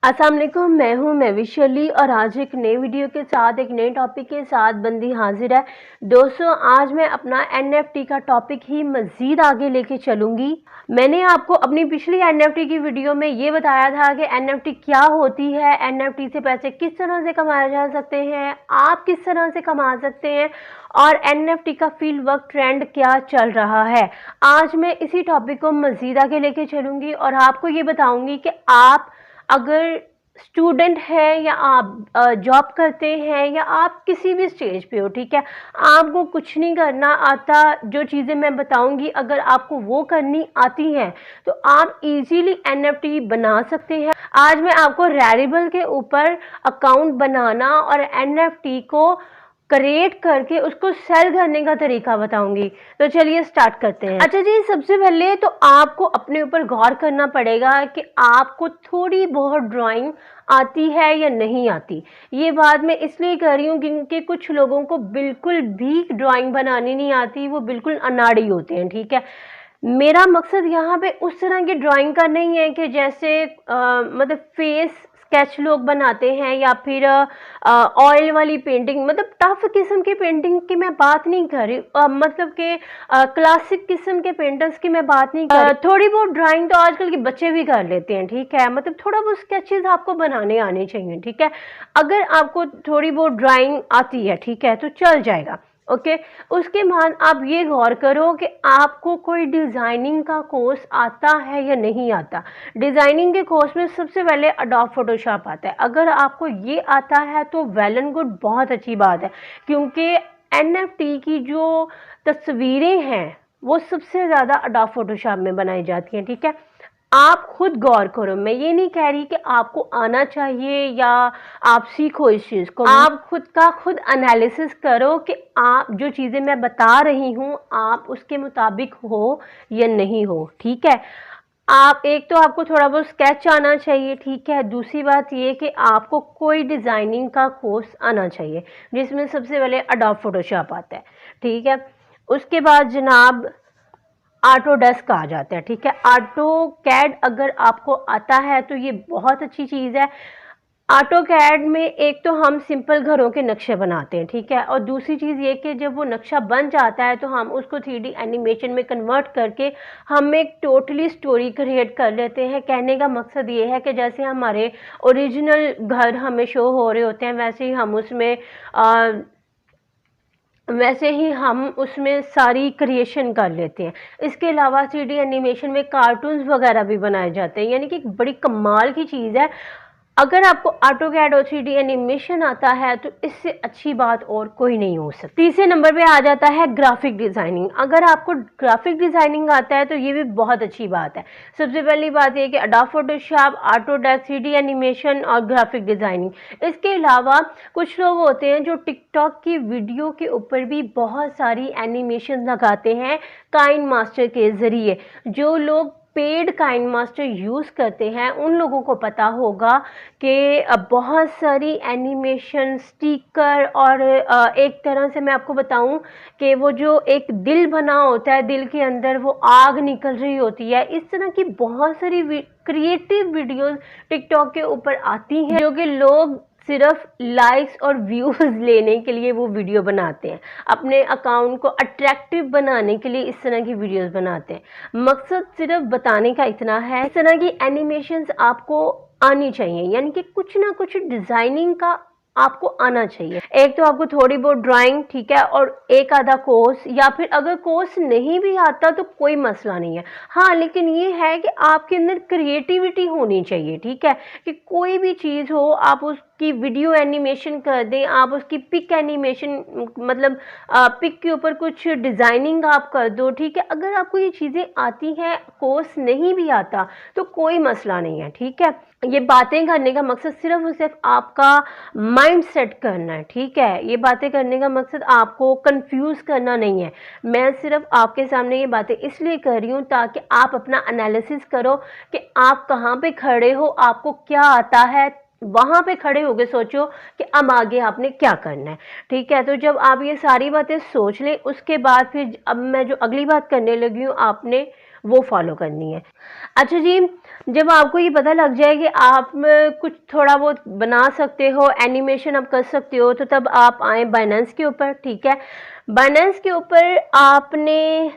अस्सलाम वालेकुम, मैं विशली और आज एक नई वीडियो के साथ एक नए टॉपिक के साथ बंदी हाजिर है। दोस्तों, आज मैं अपना एनएफटी का टॉपिक ही मज़ीद आगे लेके चलूँगी। मैंने आपको अपनी पिछली एनएफटी की वीडियो में ये बताया था कि एनएफटी क्या होती है, एनएफटी से पैसे किस तरह से कमाए जा सकते हैं, आप किस तरह से कमा सकते हैं और एनएफटी का फील्ड वर्क ट्रेंड क्या चल रहा है। आज मैं इसी टॉपिक को मज़ीद आगे लेके चलूँगी और आपको ये बताऊँगी कि आप अगर स्टूडेंट है या आप जॉब करते हैं या आप किसी भी स्टेज पे हो, ठीक है, आपको कुछ नहीं करना आता, जो चीज़ें मैं बताऊंगी अगर आपको वो करनी आती हैं तो आप इजीली एनएफटी बना सकते हैं। आज मैं आपको रैरिबल के ऊपर अकाउंट बनाना और एनएफटी को क्रिएट करके उसको सेल करने का तरीका बताऊंगी। तो चलिए स्टार्ट करते हैं। अच्छा जी, सबसे पहले तो आपको अपने ऊपर गौर करना पड़ेगा कि आपको थोड़ी बहुत ड्राइंग आती है या नहीं आती। ये बात मैं इसलिए कर रही हूँ क्योंकि कुछ लोगों को बिल्कुल भी ड्राइंग बनानी नहीं आती, वो बिल्कुल अनाड़ी होते हैं, ठीक है। मेरा मकसद यहाँ पे उस तरह की ड्राइंग का नहीं है कि जैसे मतलब फेस स्केच लोग बनाते हैं या फिर ऑयल वाली पेंटिंग, मतलब टफ किस्म की पेंटिंग की मैं बात नहीं कर रही, मतलब कि क्लासिक किस्म के पेंटर्स की मैं बात नहीं कर रही। थोड़ी बहुत ड्राइंग तो आजकल के बच्चे भी कर लेते हैं, ठीक है, मतलब थोड़ा बहुत स्केचेस आपको बनाने आने चाहिए, ठीक है। अगर आपको थोड़ी बहुत ड्राइंग आती है, ठीक है, तो चल जाएगा, ओके। उसके बाद आप ये गौर करो कि आपको कोई डिज़ाइनिंग का कोर्स आता है या नहीं आता। डिज़ाइनिंग के कोर्स में सबसे पहले अडोब फोटोशॉप आता है। अगर आपको ये आता है तो वेल एंड गुड, बहुत अच्छी बात है, क्योंकि एनएफटी की जो तस्वीरें हैं वो सबसे ज़्यादा अडोब फोटोशॉप में बनाई जाती हैं, ठीक है। आप खुद गौर करो, मैं ये नहीं कह रही कि आपको आना चाहिए या आप सीखो इस चीज़ को। आप खुद एनालिसिस करो कि आप जो चीज़ें मैं बता रही हूँ आप उसके मुताबिक हो या नहीं हो, ठीक है। आप एक तो आपको थोड़ा बहुत स्केच आना चाहिए, ठीक है। दूसरी बात ये कि आपको कोई डिज़ाइनिंग का कोर्स आना चाहिए जिसमें सबसे पहले अडोब फोटोशॉप आता है, ठीक है। उसके बाद जनाब ऑटोडेस्क आ जाता है, ठीक है। ऑटो कैड अगर आपको आता है तो ये बहुत अच्छी चीज़ है। ऑटो कैड में एक तो हम सिंपल घरों के नक्शे बनाते हैं, ठीक है, और दूसरी चीज़ ये कि जब वो नक्शा बन जाता है तो हम उसको 3D एनिमेशन में कन्वर्ट करके हम एक टोटली स्टोरी क्रिएट कर लेते हैं। कहने का मकसद ये है कि जैसे हमारे ओरिजिनल घर हमें शो हो रहे होते हैं वैसे ही हम उसमें सारी क्रिएशन कर लेते हैं। इसके अलावा 3D एनिमेशन में कार्टून्स वगैरह भी बनाए जाते हैं, यानी कि एक बड़ी कमाल की चीज़ है। अगर आपको ऑटोकैड और 3D एनिमेशन आता है तो इससे अच्छी बात और कोई नहीं हो सकती। तीसरे नंबर पे आ जाता है ग्राफिक डिज़ाइनिंग। अगर आपको ग्राफिक डिज़ाइनिंग आता है तो ये भी बहुत अच्छी बात है। सबसे पहली बात ये कि Adobe Photoshop, Autodesk, 3D animation और ग्राफिक डिज़ाइनिंग। इसके अलावा कुछ लोग होते हैं जो टिकटॉक की वीडियो के ऊपर भी बहुत सारी एनिमेशन लगाते हैं काइन मास्टर के ज़रिए। जो लोग पेड काइन मास्टर यूज़ करते हैं उन लोगों को पता होगा कि बहुत सारी एनिमेशन, स्टिकर और एक तरह से मैं आपको बताऊं कि वो जो एक दिल बना होता है, दिल के अंदर वो आग निकल रही होती है, इस तरह की बहुत सारी क्रिएटिव वीडियोस टिकटॉक के ऊपर आती हैं जो कि लोग सिर्फ लाइक्स और व्यूज़ लेने के लिए वो वीडियो बनाते हैं, अपने अकाउंट को अट्रैक्टिव बनाने के लिए इस तरह की वीडियोस बनाते हैं। मकसद सिर्फ बताने का इतना है, इस तरह की एनिमेशंस आपको आनी चाहिए, यानी कि कुछ ना कुछ डिज़ाइनिंग का आपको आना चाहिए। एक तो आपको थोड़ी बहुत ड्राइंग, ठीक है, और एक आधा कोर्स, या फिर अगर कोर्स नहीं भी आता तो कोई मसला नहीं है। हाँ, लेकिन ये है कि आपके अंदर क्रिएटिविटी होनी चाहिए, ठीक है, कि कोई भी चीज़ हो आप उसकी वीडियो एनिमेशन कर दें, आप उसकी पिक एनिमेशन, मतलब पिक के ऊपर कुछ डिज़ाइनिंग आप कर दो, ठीक है। अगर आपको ये चीज़ें आती हैं, कोर्स नहीं भी आता तो कोई मसला नहीं है, ठीक है। ये बातें करने का मकसद सिर्फ और सिर्फ आपका माइंड सेट करना है, ठीक है। ये बातें करने का मकसद आपको कंफ्यूज करना नहीं है। मैं सिर्फ आपके सामने ये बातें इसलिए कर रही हूँ ताकि आप अपना एनालिसिस करो कि आप कहाँ पे खड़े हो, आपको क्या आता है, वहाँ पे खड़े होके सोचो कि अब आगे आपने क्या करना है, ठीक है। तो जब आप ये सारी बातें सोच लें उसके बाद फिर अब मैं जो अगली बात करने लगी हूँ आपने वो फॉलो करनी है। अच्छा जी, जब आपको ये पता लग जाए कि आप कुछ थोड़ा बहुत बना सकते हो, एनिमेशन आप कर सकते हो, तो तब आप आए बाइनेंस के ऊपर। ठीक है, बाइनेंस के ऊपर आपने,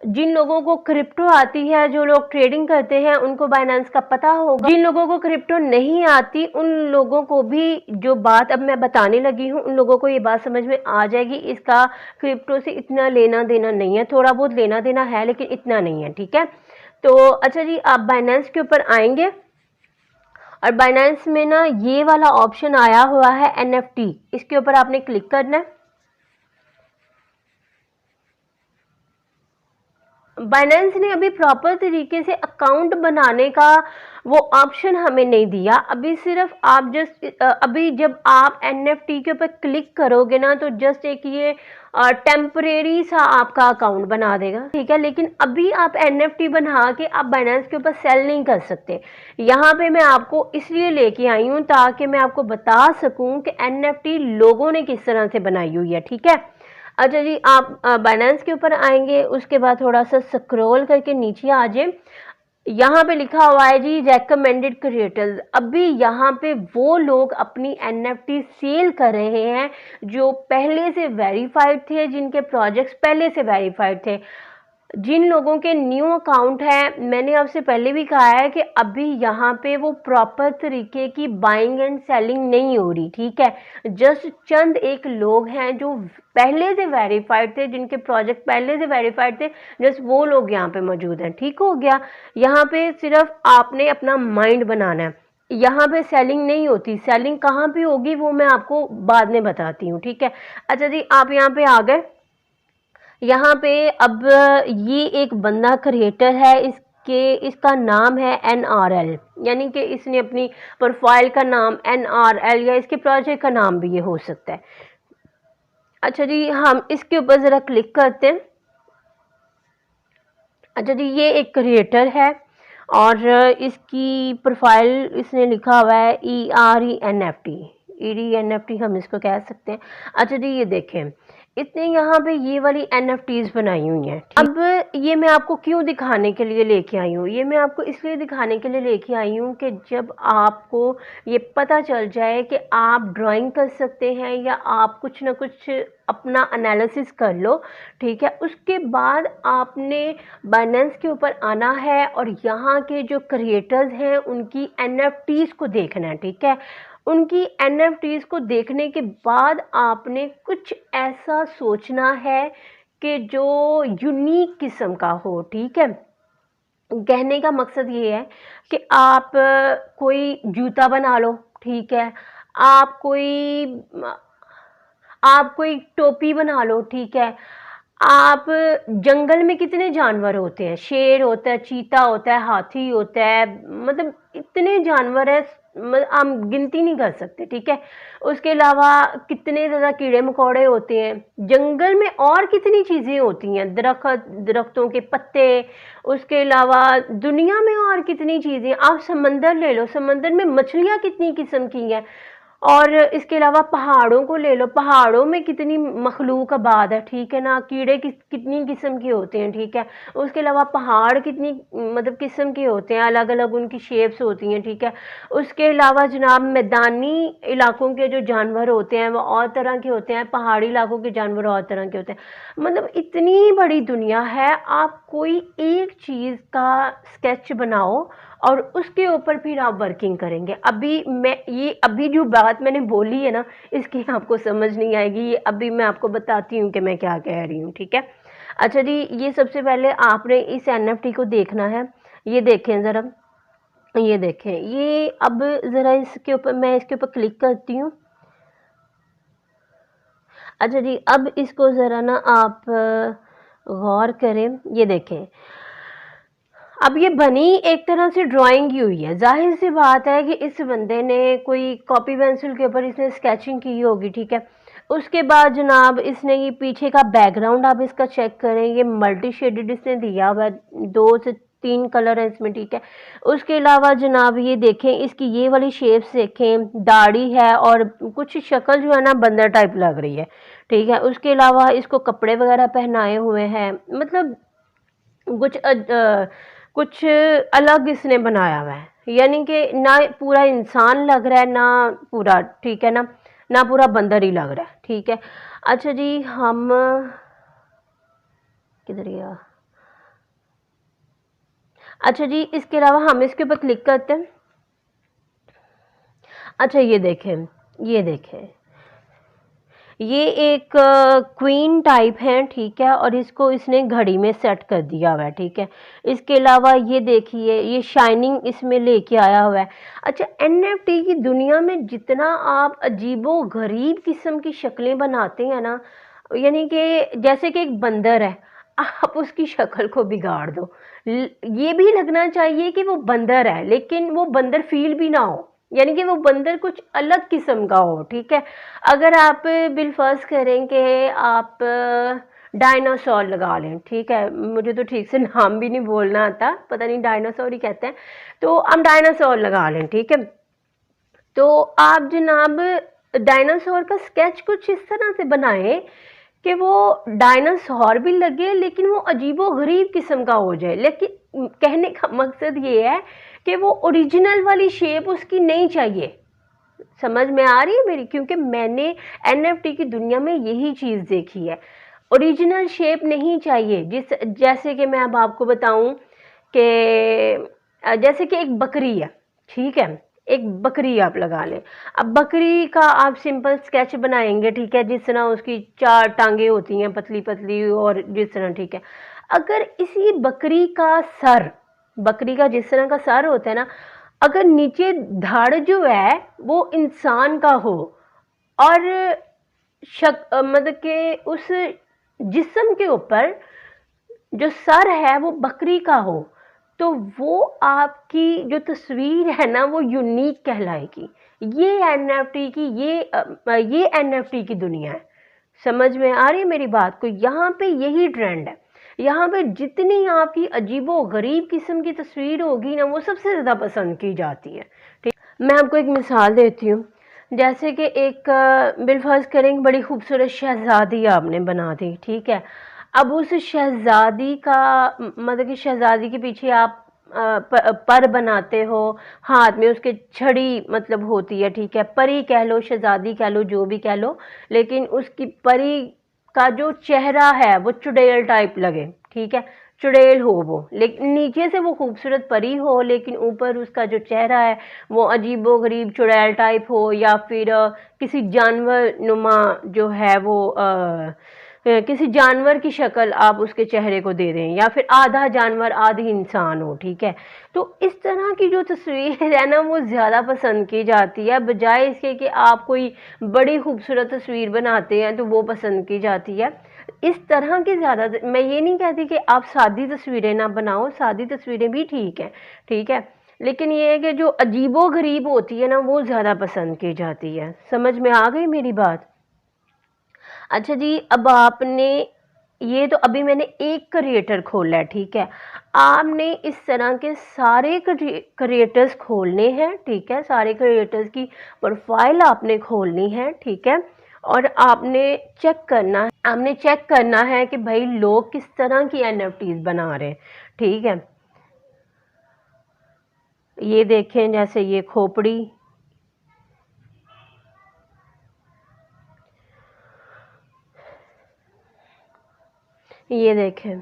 जिन लोगों को क्रिप्टो आती है, जो लोग ट्रेडिंग करते हैं, उनको बाइनेंस का पता होगा। जिन लोगों को क्रिप्टो नहीं आती, उन लोगों को भी जो बात अब मैं बताने लगी हूँ, उन लोगों को ये बात समझ में आ जाएगी। इसका क्रिप्टो से इतना लेना देना नहीं है, थोड़ा बहुत लेना देना है लेकिन इतना नहीं है। ठीक है, तो अच्छा जी, आप बाइनेंस के ऊपर आएंगे और बाइनेंस में ना ये वाला ऑप्शन आया हुआ है NFT, इसके ऊपर आपने क्लिक करना है। बाइनेंस ने अभी प्रॉपर तरीके से अकाउंट बनाने का वो ऑप्शन हमें नहीं दिया अभी। सिर्फ आप जस्ट अभी जब आप NFT के ऊपर क्लिक करोगे ना, तो जस्ट एक ये टेम्परेरी सा आपका अकाउंट बना देगा। ठीक है, लेकिन अभी आप NFT बना के आप बाइनेंस के ऊपर सेल नहीं कर सकते। यहाँ पे मैं आपको इसलिए लेके आई हूँ ताकि मैं आपको बता सकूँ कि NFT लोगों ने किस तरह से बनाई हुई है। ठीक है, अच्छा जी, आप बाइनेंस के ऊपर आएंगे, उसके बाद थोड़ा सा स्क्रॉल करके नीचे आ जाए। यहाँ पे लिखा हुआ है जी रेकमेंडेड क्रिएटर्स। अभी यहाँ पे वो लोग अपनी NFT सेल कर रहे हैं जो पहले से वेरीफाइड थे, जिनके प्रोजेक्ट्स पहले से वेरीफाइड थे। जिन लोगों के न्यू अकाउंट हैं, मैंने आपसे पहले भी कहा है कि अभी यहाँ पे वो प्रॉपर तरीके की बाइंग एंड सेलिंग नहीं हो रही। ठीक है, जस्ट चंद एक लोग हैं जो पहले से वेरीफाइड थे, जिनके प्रोजेक्ट पहले से वेरीफाइड थे, जस्ट वो लोग यहाँ पे मौजूद हैं। ठीक हो गया, यहाँ पे सिर्फ आपने अपना माइंड बनाना है। यहाँ पे सेलिंग नहीं होती, सेलिंग कहाँ पे होगी वो मैं आपको बाद में बताती हूँ। ठीक है, अच्छा जी, आप यहाँ पे आ गए। यहाँ पे अब ये एक बंदा क्रिएटर है, इसका नाम है NRL, यानी कि इसने अपनी प्रोफाइल का नाम NRL या इसके प्रोजेक्ट का नाम भी ये हो सकता है। अच्छा जी, हम इसके ऊपर ज़रा क्लिक करते हैं। अच्छा जी, ये एक क्रिएटर है और इसकी प्रोफाइल इसने लिखा हुआ है ERENFT हम इसको कह सकते हैं। अच्छा जी, ये देखें, इसने यहाँ पे ये वाली NFTs बनाई हुई हैं। अब ये मैं आपको क्यों दिखाने के लिए लेके आई हूँ, ये मैं आपको इसलिए दिखाने के लिए लेके आई हूँ कि जब आपको ये पता चल जाए कि आप ड्राइंग कर सकते हैं या आप कुछ ना कुछ अपना एनालिसिस कर लो। ठीक है, उसके बाद आपने बाइनेंस के ऊपर आना है और यहाँ के जो क्रिएटर्स हैं उनकी NFTs को देखना है। ठीक है, उनकी NFTs को देखने के बाद आपने कुछ ऐसा सोचना है कि जो यूनिक किस्म का हो। ठीक है, कहने का मकसद ये है कि आप कोई जूता बना लो। ठीक है, आप कोई टोपी बना लो। ठीक है, आप जंगल में कितने जानवर होते हैं, शेर होता है, चीता होता है, हाथी होता है, मतलब इतने जानवर हैं, हम गिनती नहीं कर सकते। ठीक है, उसके अलावा कितने ज़्यादा कीड़े मकोड़े होते हैं जंगल में, और कितनी चीज़ें होती हैं, दरख्तों के पत्ते, उसके अलावा दुनिया में और कितनी चीज़ें। आप समंदर ले लो, समंदर में मछलियाँ कितनी किस्म की हैं, और इसके अलावा पहाड़ों को ले लो, पहाड़ों में कितनी मखलूक आबाद है। ठीक है ना, कीड़े कितनी किस्म के होते हैं। ठीक है, उसके अलावा पहाड़ कितनी मतलब किस्म के होते हैं, अलग अलग उनकी शेप्स होती हैं। ठीक है, उसके अलावा जनाब मैदानी इलाकों के जो जानवर होते हैं वो और तरह के होते हैं, पहाड़ी इलाकों के जानवर और तरह के होते हैं। मतलब इतनी बड़ी दुनिया है, आप कोई एक चीज़ का स्केच बनाओ और उसके ऊपर फिर आप वर्किंग करेंगे। अभी जो बात मैंने बोली है ना, इसकी आपको समझ नहीं आएगी, ये अभी मैं आपको बताती हूँ कि मैं क्या कह रही हूँ। ठीक है, अच्छा जी, ये सबसे पहले आपने इस NFT को देखना है। ये देखें ज़रा, ये देखें, ये अब ज़रा इसके ऊपर मैं इसके ऊपर क्लिक करती हूँ। अच्छा जी, अब इसको ज़रा ना आप गौर करें, ये देखें, अब ये बनी एक तरह से ड्राइंग ही हुई है। जाहिर सी बात है कि इस बंदे ने कोई कॉपी पेंसिल के ऊपर इसने स्केचिंग की होगी। ठीक है, उसके बाद जनाब इसने ये पीछे का बैकग्राउंड आप इसका चेक करें, ये मल्टी शेडेड इसने दिया हुआ है, 2 से 3 कलर है इसमें। ठीक है, उसके अलावा जनाब ये देखें, इसकी ये वाली शेप्स देखें, दाढ़ी है और कुछ शक्ल जो है ना बंदर टाइप लग रही है। ठीक है, उसके अलावा इसको कपड़े वगैरह पहनाए हुए हैं, मतलब कुछ अलग इसने बनाया हुआ है, यानी कि ना पूरा इंसान लग रहा है, ना पूरा, ठीक है ना, ना पूरा बंदर ही लग रहा है, ठीक है। अच्छा जी, हम किधर गया? अच्छा जी, इसके अलावा हम इसके ऊपर क्लिक करते हैं। अच्छा ये देखें, ये देखें, ये एक क्वीन टाइप है, ठीक है, और इसको इसने घड़ी में सेट कर दिया हुआ है, ठीक है। इसके अलावा ये देखिए, ये शाइनिंग इसमें लेके आया हुआ है। अच्छा, एनएफटी की दुनिया में जितना आप अजीबो गरीब किस्म की शक्लें बनाते हैं ना, यानी कि जैसे कि एक बंदर है, आप उसकी शक्ल को बिगाड़ दो, ये भी लगना चाहिए कि वो बंदर है, लेकिन वो बंदर फील भी ना हो, यानी कि वो बंदर कुछ अलग किस्म का हो, ठीक है। अगर आप बिलफर्ज करें कि आप डायनासोर लगा लें, ठीक है, मुझे तो ठीक से नाम भी नहीं बोलना आता, पता नहीं डायनासोर ही कहते हैं, तो हम डायनासोर लगा लें, ठीक है। तो आप जनाब डायनासोर का स्केच कुछ इस तरह से बनाएं कि वो डायनासोर भी लगे, लेकिन वो अजीबो गरीब किस्म का हो जाए। लेकिन कहने का मकसद ये है कि वो ओरिजिनल वाली शेप उसकी नहीं चाहिए। समझ में आ रही है मेरी? क्योंकि मैंने एनएफटी की दुनिया में यही चीज़ देखी है, ओरिजिनल शेप नहीं चाहिए। जैसे कि मैं अब आपको बताऊं कि जैसे कि एक बकरी है, ठीक है, एक बकरी आप लगा लें। अब बकरी का आप सिंपल स्केच बनाएंगे, ठीक है, जिस तरह उसकी 4 टांगे होती हैं, पतली पतली, और जिस तरह, ठीक है। अगर इसी बकरी का सर, बकरी का जिस तरह का सर होता है ना, अगर नीचे धड़ जो है वो इंसान का हो, और मतलब कि उस जिस्म के ऊपर जो सर है वो बकरी का हो, तो वो आपकी जो तस्वीर है ना वो यूनिक कहलाएगी। ये एनएफटी की ये एनएफटी की दुनिया है। समझ में आ रही है मेरी बात को? यहाँ पे यही ट्रेंड है। यहाँ पे जितनी आपकी अजीबो गरीब किस्म की तस्वीर होगी ना, वो सबसे ज़्यादा पसंद की जाती है, ठीक। मैं आपको एक मिसाल देती हूँ। जैसे कि एक बिलफर्ज करें, बड़ी खूबसूरत शहजादी आपने बना दी, ठीक है। अब उस शहजादी का मतलब कि शहजादी के पीछे आप पर बनाते हो, हाथ में उसके छड़ी मतलब होती है, ठीक है, परी कह लो, शहजादी कह लो, जो भी कह लो, लेकिन उसकी परी का जो चेहरा है वो चुड़ैल टाइप लगे, ठीक है, चुड़ैल हो वो, लेकिन नीचे से वो खूबसूरत परी हो, लेकिन ऊपर उसका जो चेहरा है वो अजीबो गरीब चुड़ैल टाइप हो, या फिर किसी जानवर नुमा जो है वो किसी जानवर की शक्ल आप उसके चेहरे को दे दें, या फिर आधा जानवर आधी इंसान हो, ठीक है। तो इस तरह की जो तस्वीर है ना वो ज़्यादा पसंद की जाती है, बजाय इसके कि आप कोई बड़ी खूबसूरत तस्वीर बनाते हैं तो वो पसंद की जाती है। इस तरह की ज़्यादा, मैं ये नहीं कहती कि आप सादी तस्वीरें ना बनाओ, सादी तस्वीरें भी ठीक है, ठीक है, लेकिन ये है कि जो अजीबो गरीब होती है ना वो ज़्यादा पसंद की जाती है। समझ में आ गई मेरी बात? अच्छा जी, अब आपने ये तो अभी मैंने एक क्रिएटर खोला है, ठीक है। आपने इस तरह के सारे क्रिएटर्स खोलने हैं, ठीक है, सारे क्रिएटर्स की प्रोफाइल आपने खोलनी है, ठीक है, और आपने चेक करना है कि भाई लोग किस तरह की एनएफटीज बना रहे हैं, ठीक है। ये देखें, जैसे ये खोपड़ी, ये देखें,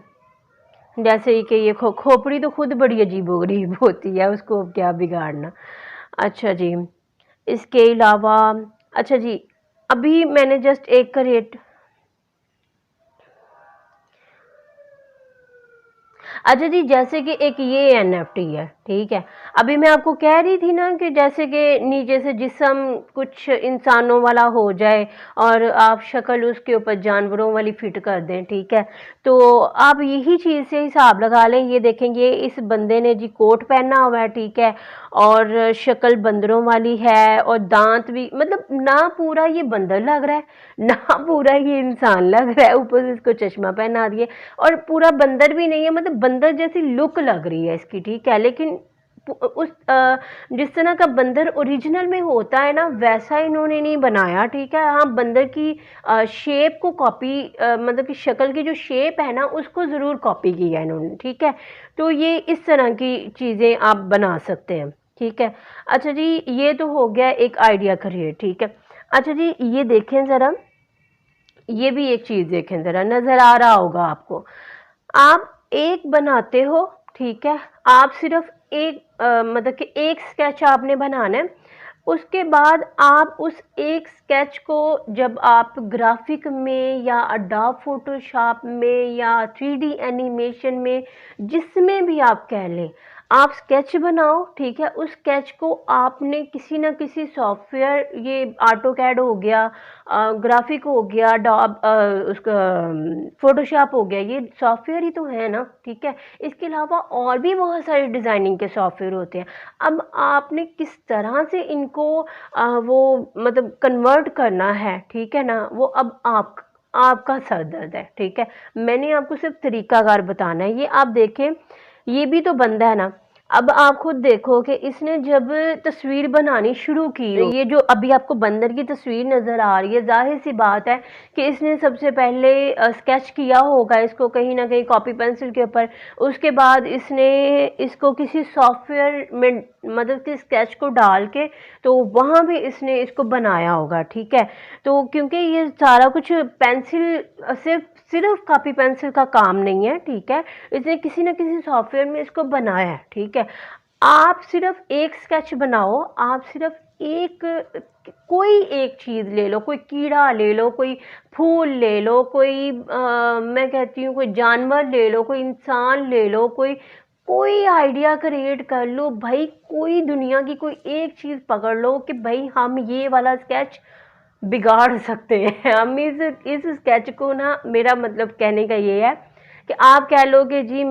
जैसे कि ये खोपड़ी तो खुद बड़ी अजीबोगरीब होती है, उसको अब क्या बिगाड़ना। अच्छा जी, इसके अलावा, अच्छा जी, अभी मैंने जस्ट एक क्रिएट, अच्छा जी, जैसे कि एक ये एनएफटी है, ठीक है। अभी मैं आपको कह रही थी ना कि जैसे कि नीचे से जिस्म कुछ इंसानों वाला हो जाए और आप शक्ल उसके ऊपर जानवरों वाली फिट कर दें, ठीक है। तो आप यही चीज़ से हिसाब लगा लें। ये देखेंगे इस बंदे ने जी कोट पहना हुआ है, ठीक है, और शक्ल बंदरों वाली है, और दांत भी, मतलब ना पूरा ये बंदर लग रहा है, ना पूरा ये इंसान लग रहा है, ऊपर से इसको चश्मा पहना दिए, और पूरा बंदर भी नहीं है, मतलब बंदर जैसी लुक लग रही है इसकी, ठीक है, लेकिन उस जिस तरह का बंदर ओरिजिनल में होता है ना, वैसा इन्होंने नहीं बनाया, ठीक है। हाँ, बंदर की शेप को कॉपी, मतलब कि शक्ल की जो शेप है ना, उसको ज़रूर कॉपी किया है इन्होंने, ठीक है। तो ये इस तरह की चीज़ें आप बना सकते हैं, ठीक है। अच्छा जी, ये तो हो गया एक आइडिया क्रिएट, ठीक है। अच्छा जी, ये देखें ज़रा, ये भी एक चीज़ देखें ज़रा, नज़र आ रहा होगा आपको। आप एक बनाते हो, ठीक है। आप सिर्फ एक मतलब कि एक स्केच आपने बनाना है। उसके बाद आप उस एक स्केच को जब आप ग्राफिक में या अडोब फोटोशॉप में या 3D एनिमेशन में, जिसमें भी आप कह लें, आप स्केच बनाओ, ठीक है। उस स्केच को आपने किसी ना किसी सॉफ्टवेयर, ये ऑटोकैड हो गया, ग्राफिक हो गया, डॉब उसका फोटोशॉप हो गया, ये सॉफ्टवेयर ही तो है ना, ठीक है। इसके अलावा और भी बहुत सारे डिज़ाइनिंग के सॉफ्टवेयर होते हैं। अब आपने किस तरह से इनको वो मतलब कन्वर्ट करना है, ठीक है ना, वो अब आपका सर दर्द है, ठीक है। मैंने आपको सिर्फ तरीकाकार बताना है। ये आप देखें, ये भी तो बंदा है ना। अब आप खुद देखो कि इसने जब तस्वीर बनानी शुरू की, ये जो अभी आपको बंदर की तस्वीर नज़र आ रही है, जाहिर सी बात है कि इसने सबसे पहले स्केच किया होगा इसको कहीं ना कहीं कॉपी पेंसिल के ऊपर। उसके बाद इसने इसको किसी सॉफ्टवेयर में मतलब कि स्केच को डाल के, तो वहाँ भी इसने इसको बनाया होगा, ठीक है। तो क्योंकि ये सारा कुछ पेंसिल, सिर्फ सिर्फ कॉपी पेंसिल का काम नहीं है, ठीक है। इसने किसी न किसी सॉफ्टवेयर में इसको बनाया है, ठीक है। आप सिर्फ एक स्केच बनाओ, आप सिर्फ एक, कोई एक चीज़ ले लो, कोई कीड़ा ले लो, कोई फूल ले लो, कोई मैं कहती हूँ कोई जानवर ले लो, कोई इंसान ले लो, कोई कोई आइडिया क्रिएट कर लो भाई, कोई दुनिया की कोई एक चीज़ पकड़ लो कि भाई हम ये वाला स्केच बिगाड़ सकते हैं। हम इस स्केच को ना, मेरा मतलब कहने का ये है कि आप कह लो कि जी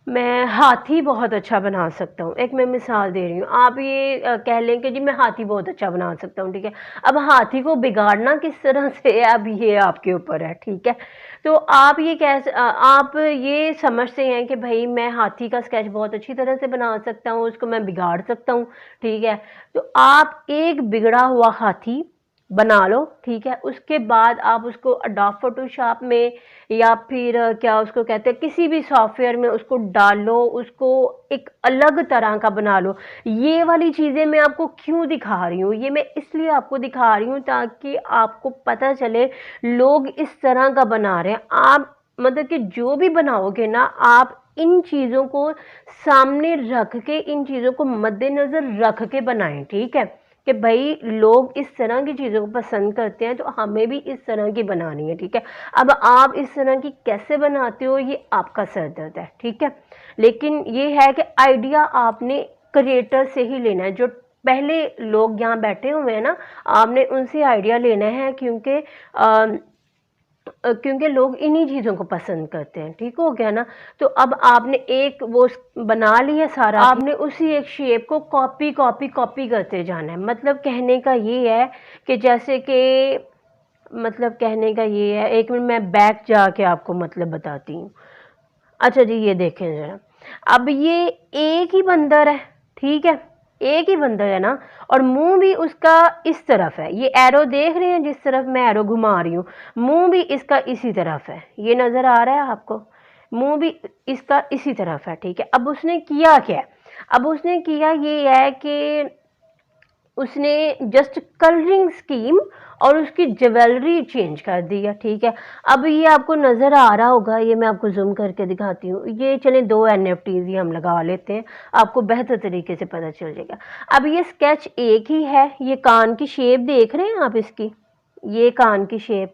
मैं हाथी बहुत अच्छा बना सकता हूँ। एक मैं मिसाल दे रही हूँ, आप ये कह लें कि जी मैं हाथी बहुत अच्छा बना सकता हूँ, ठीक है। अब हाथी को बिगाड़ना किस तरह से है, अब ये आपके ऊपर है, ठीक है। तो आप ये आप ये समझते हैं कि भाई मैं हाथी का स्केच बहुत अच्छी तरह से बना सकता हूँ, उसको मैं बिगाड़ सकता हूँ, ठीक है। तो आप एक बिगड़ा हुआ हाथी बना लो, ठीक है। उसके बाद आप उसको अडोब फोटोशॉप में या फिर क्या उसको कहते हैं, किसी भी सॉफ्टवेयर में उसको डालो, उसको एक अलग तरह का बना लो। ये वाली चीज़ें मैं आपको क्यों दिखा रही हूँ, ये मैं इसलिए आपको दिखा रही हूँ ताकि आपको पता चले लोग इस तरह का बना रहे हैं। आप मतलब कि जो भी बनाओगे ना, आप इन चीज़ों को सामने रख के, इन चीज़ों को मद्देनज़र रख के बनाएं, ठीक है। कि भाई लोग इस तरह की चीज़ों को पसंद करते हैं, तो हमें भी इस तरह की बनानी है, ठीक है। अब आप इस तरह की कैसे बनाते हो, ये आपका सर दर्द है, ठीक है। लेकिन ये है कि आइडिया आपने क्रिएटर से ही लेना है, जो पहले लोग यहाँ बैठे हुए हैं ना, आपने उनसे आइडिया लेना है, क्योंकि लोग इन्हीं चीज़ों को पसंद करते हैं, ठीक हो गया ना। तो अब आपने एक वो बना लिया सारा, आपने उसी एक शेप को कॉपी कॉपी कॉपी करते जाना है। मतलब कहने का ये है कि जैसे कि, मतलब कहने का ये है, एक मिनट मैं बैक जाके आपको मतलब बताती हूँ। अच्छा जी, ये देखें ज़रा, अब ये एक ही बंदर है, ठीक है, एक ही बंदर है ना, और मुंह भी उसका इस तरफ है। ये एरो देख रहे हैं, जिस तरफ मैं एरो घुमा रही हूँ, मुंह भी इसका इसी तरफ है। ये नज़र आ रहा है आपको, मुंह भी इसका इसी तरफ है, ठीक है। अब उसने किया क्या है, अब उसने किया ये है कि उसने जस्ट कलरिंग स्कीम और उसकी ज्वेलरी चेंज कर दी है, ठीक है। अब ये आपको नज़र आ रहा होगा, ये मैं आपको जूम करके दिखाती हूँ। ये चले 2 NFTs ही हम लगा लेते हैं, आपको बेहतर तरीके से पता चल जाएगा। अब ये स्केच एक ही है, ये कान की शेप देख रहे हैं आप इसकी, ये कान की शेप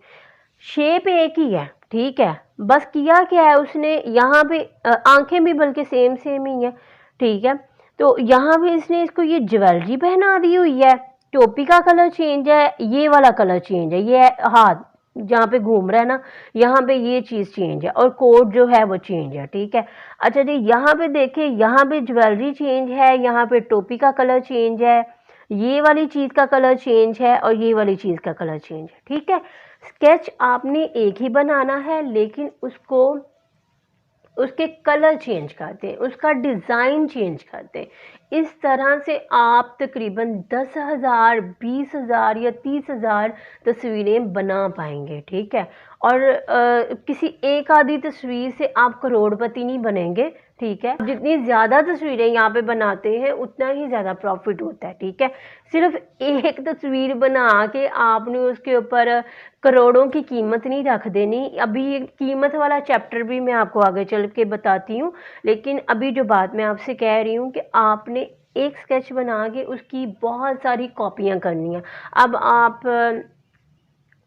शेप एक ही है, ठीक है। बस किया क्या है उसने, यहाँ पे आंखें भी बल्कि सेम सेम ही है, ठीक है। तो यहाँ पे इसने इसको ये ज्वेलरी पहना दी हुई है, टोपी का कलर चेंज है, ये वाला कलर चेंज है, ये हाथ जहाँ पे घूम रहा है ना, यहाँ पे ये चीज़ चेंज है, और कोट जो है वो चेंज है, ठीक है। अच्छा जी, यहाँ पे देखिए, यहाँ पे ज्वेलरी चेंज है, यहाँ पे टोपी का कलर चेंज है, ये वाली चीज़ का कलर चेंज है, और ये वाली चीज़ का कलर चेंज है, ठीक है। स्केच आपने एक ही बनाना है, लेकिन उसको उसके कलर चेंज कर दें, उसका डिज़ाइन चेंज कर दें। इस तरह से आप तकरीबन 10,000, 20,000 या 30,000 तस्वीरें बना पाएंगे, ठीक है। और किसी एक आधी तस्वीर से आप करोड़पति नहीं बनेंगे, ठीक है। जितनी ज़्यादा तस्वीरें यहाँ पे बनाते हैं उतना ही ज़्यादा प्रॉफिट होता है, ठीक है। सिर्फ एक तस्वीर बना के आपने उसके ऊपर करोड़ों की कीमत नहीं रख देनी। अभी ये कीमत वाला चैप्टर भी मैं आपको आगे चल के बताती हूँ, लेकिन अभी जो बात मैं आपसे कह रही हूँ कि आपने एक स्केच बना के उसकी बहुत सारी कॉपियाँ करनी है। अब आप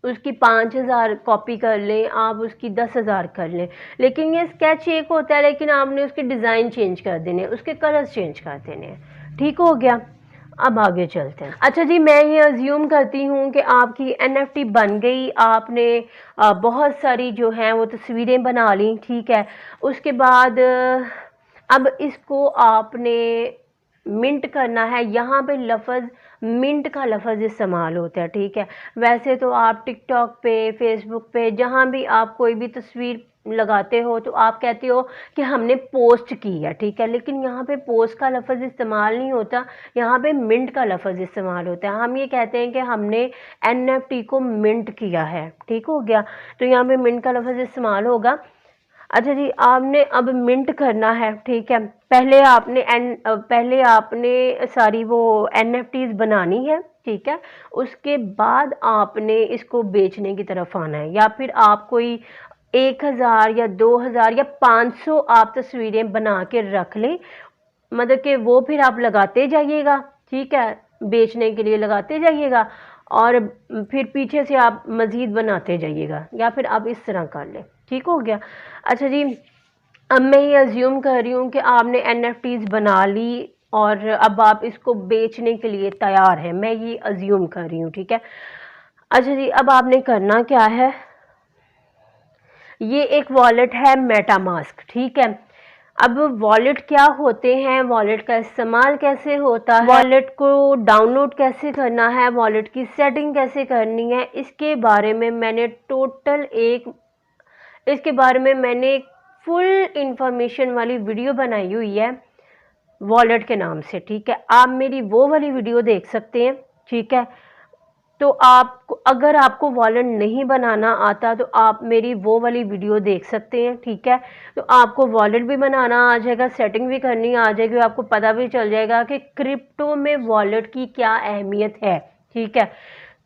उसकी 5,000 कॉपी कर लें, आप उसकी 10,000 कर लें, लेकिन ये स्केच एक होता है, लेकिन आपने उसके डिज़ाइन चेंज कर देने, उसके कलर्स चेंज कर देने हैं। ठीक हो गया। अब आगे चलते हैं। अच्छा जी, मैं ये अज्यूम करती हूँ कि आपकी NFT बन गई, आपने बहुत सारी जो हैं वो तस्वीरें बना ली, ठीक है। उसके बाद अब इसको आपने मिंट करना है। यहाँ पे लफ्ज़ मिंट का लफ्ज़ इस्तेमाल होता है, ठीक है। वैसे तो आप टिकटॉक पे, फेसबुक पे, जहाँ भी आप कोई भी तस्वीर लगाते हो तो आप कहते हो कि हमने पोस्ट की है, ठीक है। लेकिन यहाँ पे पोस्ट का लफ्ज़ इस्तेमाल नहीं होता, यहाँ पे मिंट का लफ्ज़ इस्तेमाल होता है। हम ये कहते हैं कि हमने NFT को मिंट किया है, ठीक हो गया। तो यहाँ पे मिंट का लफ्ज़ इस्तेमाल होगा। अच्छा जी, आपने अब मिंट करना है, ठीक है। पहले आपने सारी वो NFTs बनानी है, ठीक है। उसके बाद आपने इसको बेचने की तरफ आना है, या फिर आप कोई 1,000 या 2,000 या 500 आप तस्वीरें बना के रख लें, मतलब कि वो फिर आप लगाते जाइएगा, ठीक है, बेचने के लिए लगाते जाइएगा, और फिर पीछे से आप मज़ीद बनाते जाइएगा, या फिर आप इस तरह कर लें। ठीक हो गया। अच्छा जी, अब मैं ये अज्यूम कर रही हूँ कि आपने NFTs बना ली और अब आप इसको बेचने के लिए तैयार हैं, मैं ये अज्यूम कर रही हूँ, ठीक है। अच्छा जी, अब आपने करना क्या है, ये एक वॉलेट है मेटामास्क, ठीक है। अब वॉलेट क्या होते हैं, वॉलेट का इस्तेमाल कैसे होता है, वॉलेट को डाउनलोड कैसे करना है, वॉलेट की सेटिंग कैसे करनी है, इसके बारे में मैंने फुल इंफॉर्मेशन वाली वीडियो बनाई हुई है वॉलेट के नाम से, ठीक है। आप मेरी वो वाली वीडियो देख सकते हैं, ठीक है। तो अगर आपको वॉलेट नहीं बनाना आता तो आप मेरी वो वाली वीडियो देख सकते हैं, ठीक है। तो आपको वॉलेट भी बनाना आ जाएगा, सेटिंग भी करनी आ जाएगी, आपको पता भी चल जाएगा कि क्रिप्टो में वॉलेट की क्या अहमियत है, ठीक है।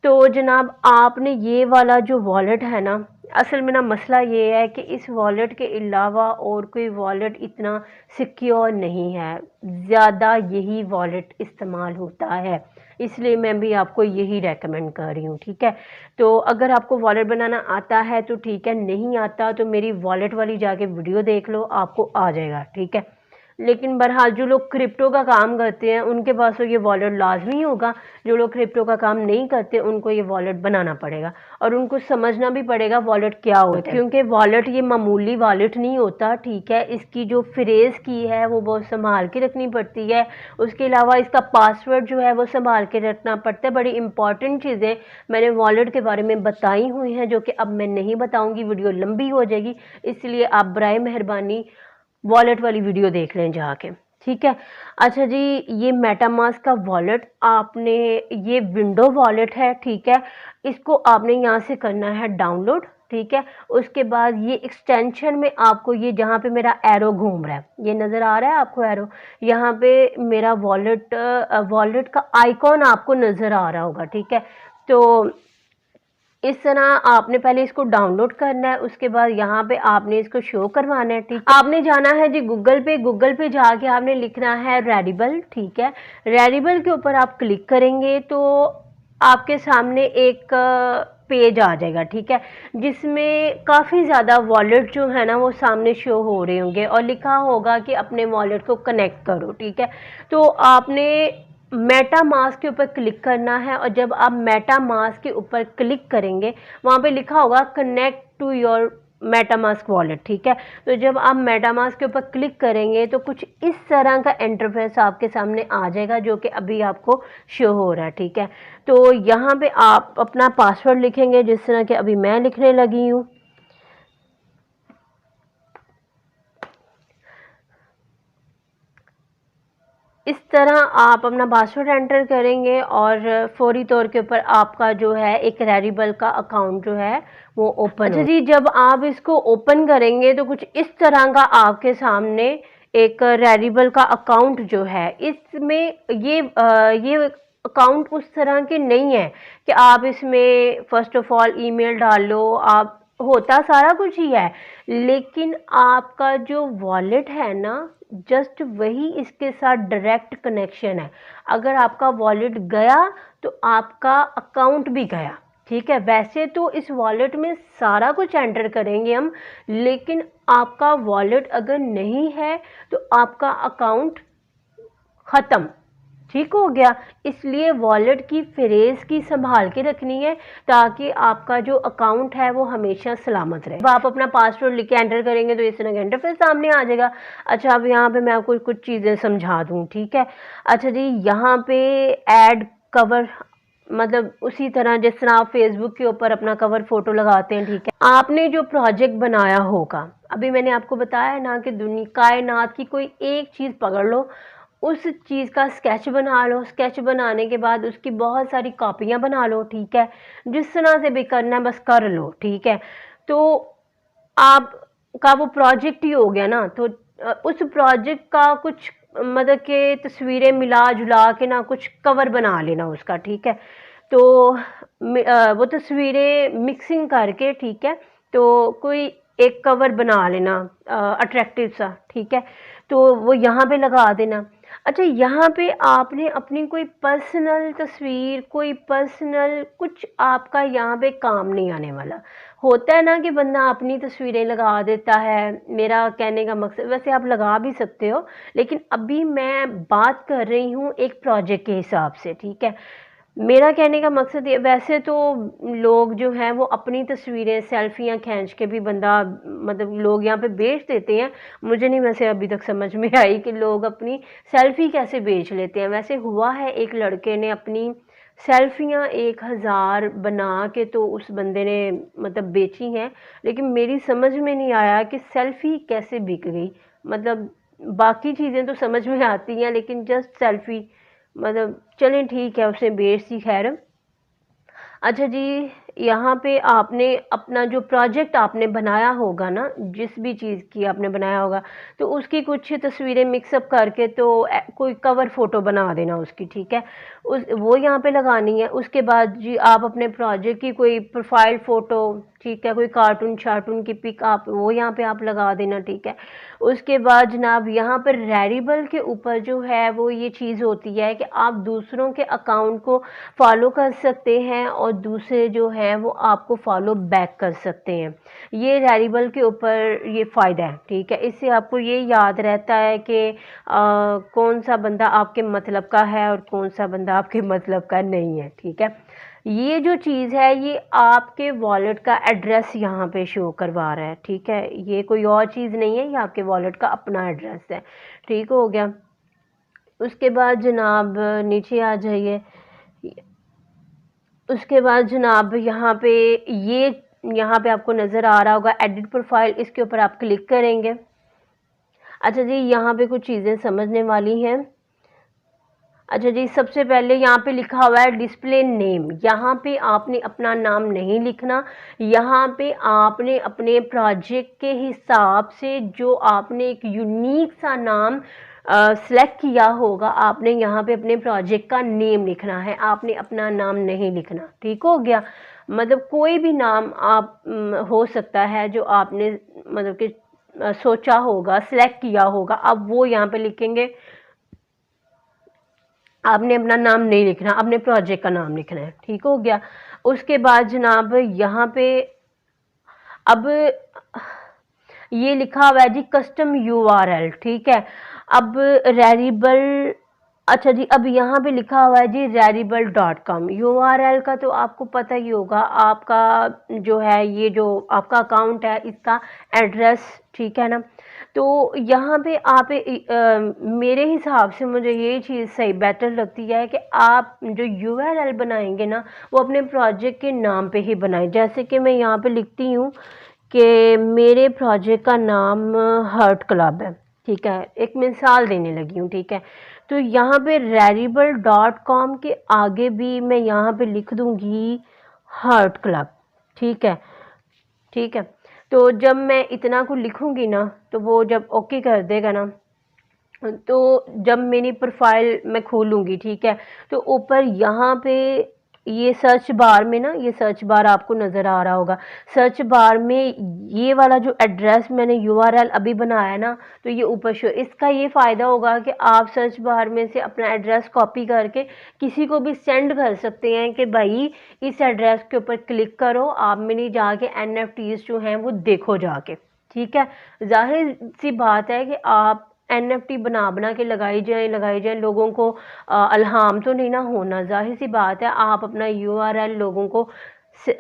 तो जनाब, आपने ये वाला जो वॉलेट है ना, असल में ना मसला ये है कि इस वॉलेट के अलावा और कोई वॉलेट इतना सिक्योर नहीं है, ज़्यादा यही वॉलेट इस्तेमाल होता है, इसलिए मैं भी आपको यही रेकमेंड कर रही हूँ, ठीक है। तो अगर आपको वॉलेट बनाना आता है तो ठीक है, नहीं आता तो मेरी वॉलेट वाली जाके वीडियो देख लो, आपको आ जाएगा, ठीक है। लेकिन बहरहाल जो लोग क्रिप्टो का काम करते हैं उनके पास तो ये वॉलेट लाजमी होगा, जो लोग क्रिप्टो का काम नहीं करते उनको ये वॉलेट बनाना पड़ेगा, और उनको समझना भी पड़ेगा वॉलेट क्या होता है, क्योंकि वॉलेट ये मामूली वॉलेट नहीं होता, ठीक है। इसकी जो फ्रेज की है वो बहुत संभाल के रखनी पड़ती है, उसके अलावा इसका पासवर्ड जो है वो संभाल के रखना पड़ता है। बड़ी इंपॉर्टेंट चीज़ें मैंने वॉलेट के बारे में बताई हुई हैं जो कि अब मैं नहीं बताऊँगी, वीडियो लंबी हो जाएगी, इसलिए आप बराए मेहरबानी वॉलेट वाली वीडियो देख लें जाके, ठीक है। अच्छा जी, ये मेटामास्क का वॉलेट आपने, ये विंडो वॉलेट है, ठीक है। इसको आपने यहाँ से करना है डाउनलोड, ठीक है। उसके बाद ये एक्सटेंशन में आपको ये जहाँ पे मेरा एरो घूम रहा है, ये नज़र आ रहा है आपको एरो, यहाँ पे मेरा वॉलेट का आइकॉन आपको नज़र आ रहा होगा, ठीक है। तो इस तरह आपने पहले इसको डाउनलोड करना है, उसके बाद यहाँ पे आपने इसको शो करवाना है, ठीक। आपने जाना है जी गूगल पे जाके आपने लिखना है रेडिबल, ठीक है। रेडिबल के ऊपर आप क्लिक करेंगे तो आपके सामने एक पेज आ जाएगा, ठीक है, जिसमें काफ़ी ज़्यादा वॉलेट जो है ना वो सामने शो हो रहे होंगे और लिखा होगा कि अपने वॉलेट को कनेक्ट करो, ठीक है। तो आपने मेटा मास्क के ऊपर क्लिक करना है, और जब आप मेटा मास्क के ऊपर क्लिक करेंगे वहाँ पे लिखा होगा connect to your MetaMask wallet, ठीक है। तो जब आप मेटामास्क के ऊपर क्लिक करेंगे तो कुछ इस तरह का इंटरफेस आपके सामने आ जाएगा जो कि अभी आपको शो हो रहा है, ठीक है। तो यहाँ पे आप अपना पासवर्ड लिखेंगे, जिस तरह के अभी मैं लिखने लगी हूँ। इस तरह आप अपना पासवर्ड एंटर करेंगे और फौरी तौर के ऊपर आपका जो है एक रैरिबल का अकाउंट जो है वो ओपन। अच्छा जी, जब आप इसको ओपन करेंगे तो कुछ इस तरह का आपके सामने एक रैरिबल का अकाउंट जो है, इसमें ये अकाउंट उस तरह के नहीं है कि आप इसमें फर्स्ट ऑफ ऑल ईमेल डाल लो, आप होता सारा कुछ ही है, लेकिन आपका जो वॉलेट है ना, जस्ट वही इसके साथ डायरेक्ट कनेक्शन है। अगर आपका वॉलेट गया तो आपका अकाउंट भी गया, ठीक है। वैसे तो इस वॉलेट में सारा कुछ एंटर करेंगे हम, लेकिन आपका वॉलेट अगर नहीं है तो आपका अकाउंट ख़त्म, ठीक हो गया। इसलिए वॉलेट की फ्रेज की संभाल के रखनी है ताकि आपका जो अकाउंट है वो हमेशा सलामत रहे। अब आप अपना पासवर्ड लिख के एंटर करेंगे तो इस तरह का इंटरफेस सामने आ जाएगा। अच्छा, अब यहाँ पे मैं आपको कुछ चीज़ें समझा दूँ, ठीक है। अच्छा जी, यहाँ पे ऐड कवर, मतलब उसी तरह जिस तरह आप फेसबुक के ऊपर अपना कवर फोटो लगाते हैं, ठीक है। आपने जो प्रोजेक्ट बनाया होगा, अभी मैंने आपको बताया ना कि दुनिया कायनात की कोई एक चीज़ पकड़ लो, उस चीज़ का स्केच बना लो। स्केच बनाने के बाद उसकी बहुत सारी कॉपियाँ बना लो, ठीक है। जिस तरह से भी करना है बस कर लो, ठीक है। तो आपका वो प्रोजेक्ट ही हो गया ना। तो उस प्रोजेक्ट का कुछ मतलब कि तस्वीरें मिला जुला के ना कुछ कवर बना लेना उसका, ठीक है। तो वो तस्वीरें मिक्सिंग करके, ठीक है, तो कोई एक कवर बना लेना अट्रैक्टिव सा, ठीक है। तो वो यहाँ पे लगा देना। अच्छा, यहाँ पे आपने अपनी कोई पर्सनल तस्वीर, कोई पर्सनल कुछ आपका यहाँ पे काम नहीं आने वाला। होता है ना कि बंदा अपनी तस्वीरें लगा देता है, मेरा कहने का मकसद, वैसे आप लगा भी सकते हो, लेकिन अभी मैं बात कर रही हूँ एक प्रोजेक्ट के हिसाब से, ठीक है। मेरा कहने का मकसद ये, वैसे तो लोग जो हैं वो अपनी तस्वीरें सेल्फियां खींच के भी बंदा, मतलब लोग यहाँ पे बेच देते हैं। मुझे नहीं वैसे अभी तक समझ में आई कि लोग अपनी सेल्फी कैसे बेच लेते हैं। वैसे हुआ है, एक लड़के ने अपनी सेल्फियां 1000 बना के तो उस बंदे ने मतलब बेची हैं, लेकिन मेरी समझ में नहीं आया कि सेल्फी कैसे बिक गई। मतलब बाकी चीज़ें तो समझ में आती हैं, लेकिन जस्ट सेल्फी, मतलब चलें ठीक है, उसने बेच दी, खैर। अच्छा जी, यहाँ पे आपने अपना जो प्रोजेक्ट आपने बनाया होगा ना, जिस भी चीज़ की आपने बनाया होगा, तो उसकी कुछ तस्वीरें मिक्सअप करके तो कोई कवर फ़ोटो बना देना उसकी, ठीक है। उस वो यहाँ पे लगानी है। उसके बाद जी आप अपने प्रोजेक्ट की कोई प्रोफाइल फ़ोटो, ठीक है, कोई कार्टून शार्टून की पिक आप वो यहाँ पे आप लगा देना, ठीक है। उसके बाद जनाब यहाँ पर रैरिबल के ऊपर जो है वो ये चीज़ होती है कि आप दूसरों के अकाउंट को फॉलो कर सकते हैं और दूसरे जो हैं वो आपको फॉलो बैक कर सकते हैं। ये रैरिबल के ऊपर ये फ़ायदा है, ठीक है। इससे आपको ये याद रहता है कि कौन सा बंदा आपके मतलब का है और कौन सा बंदा आपके मतलब का नहीं है, ठीक है। ये जो चीज़ है ये आपके वॉलेट का एड्रेस यहाँ पे शो करवा रहा है, ठीक है। ये कोई और चीज़ नहीं है, ये आपके वॉलेट का अपना एड्रेस है, ठीक हो गया। उसके बाद जनाब नीचे आ जाइए। उसके बाद जनाब यहाँ पे ये यहाँ पे आपको नज़र आ रहा होगा एडिट प्रोफाइल, इसके ऊपर आप क्लिक करेंगे। अच्छा जी, यहाँ पे कुछ चीज़ें समझने वाली हैं। अच्छा जी, सबसे पहले यहाँ पे लिखा हुआ है डिस्प्ले नेम। यहाँ पे आपने अपना नाम नहीं लिखना, यहाँ पे आपने अपने प्रोजेक्ट के हिसाब से जो आपने एक यूनिक सा नाम सेलेक्ट किया होगा, आपने यहाँ पे अपने प्रोजेक्ट का नेम लिखना है, आपने अपना नाम नहीं लिखना, ठीक हो गया। मतलब कोई भी नाम आप हो सकता है जो आपने मतलब कि सोचा होगा, सेलेक्ट किया होगा, अब वो यहाँ पे लिखेंगे। आपने अपना नाम नहीं लिखना, अपने प्रोजेक्ट का नाम लिखना है, ठीक हो गया। उसके बाद जनाब यहाँ पे अब ये लिखा हुआ है जी कस्टम यूआरएल, ठीक है। अब रैरिबल, अच्छा जी, अब यहाँ पे लिखा हुआ है जी rarible.com। यूआरएल का तो आपको पता ही होगा, आपका जो है ये जो आपका अकाउंट है इसका एड्रेस, ठीक है ना। तो यहाँ पे आप मेरे हिसाब से मुझे ये चीज़ सही बेटर लगती है कि आप जो यूआरएल बनाएंगे ना वो अपने प्रोजेक्ट के नाम पे ही बनाएं। जैसे कि मैं यहाँ पे लिखती हूँ कि मेरे प्रोजेक्ट का नाम हर्ट क्लब है, ठीक है, एक मिसाल देने लगी हूँ, ठीक है। तो यहाँ पे rarible.com के आगे भी मैं यहाँ पे लिख दूँगी हार्ट क्लब। ठीक है, ठीक है। तो जब मैं इतना को लिखूँगी ना, तो वो जब ओके कर देगा ना, तो जब मेरी प्रोफाइल मैं खोलूँगी, ठीक है, तो ऊपर यहाँ पे ये सर्च बार में ना, ये सर्च बार आपको नज़र आ रहा होगा। सर्च बार में ये वाला जो एड्रेस मैंने यूआरएल अभी बनाया ना, तो ये ऊपर शो, इसका ये फ़ायदा होगा कि आप सर्च बार में से अपना एड्रेस कॉपी करके किसी को भी सेंड कर सकते हैं कि भाई इस एड्रेस के ऊपर क्लिक करो, आप मेरी जाके एनएफटीज जो हैं वो देखो जाके। ठीक है, जाहिर सी बात है कि आप एनएफटी बना के लगाई जाए, लोगों को अल्हाम तो नहीं ना होना। जाहिर सी बात है, आप अपना यूआरएल लोगों को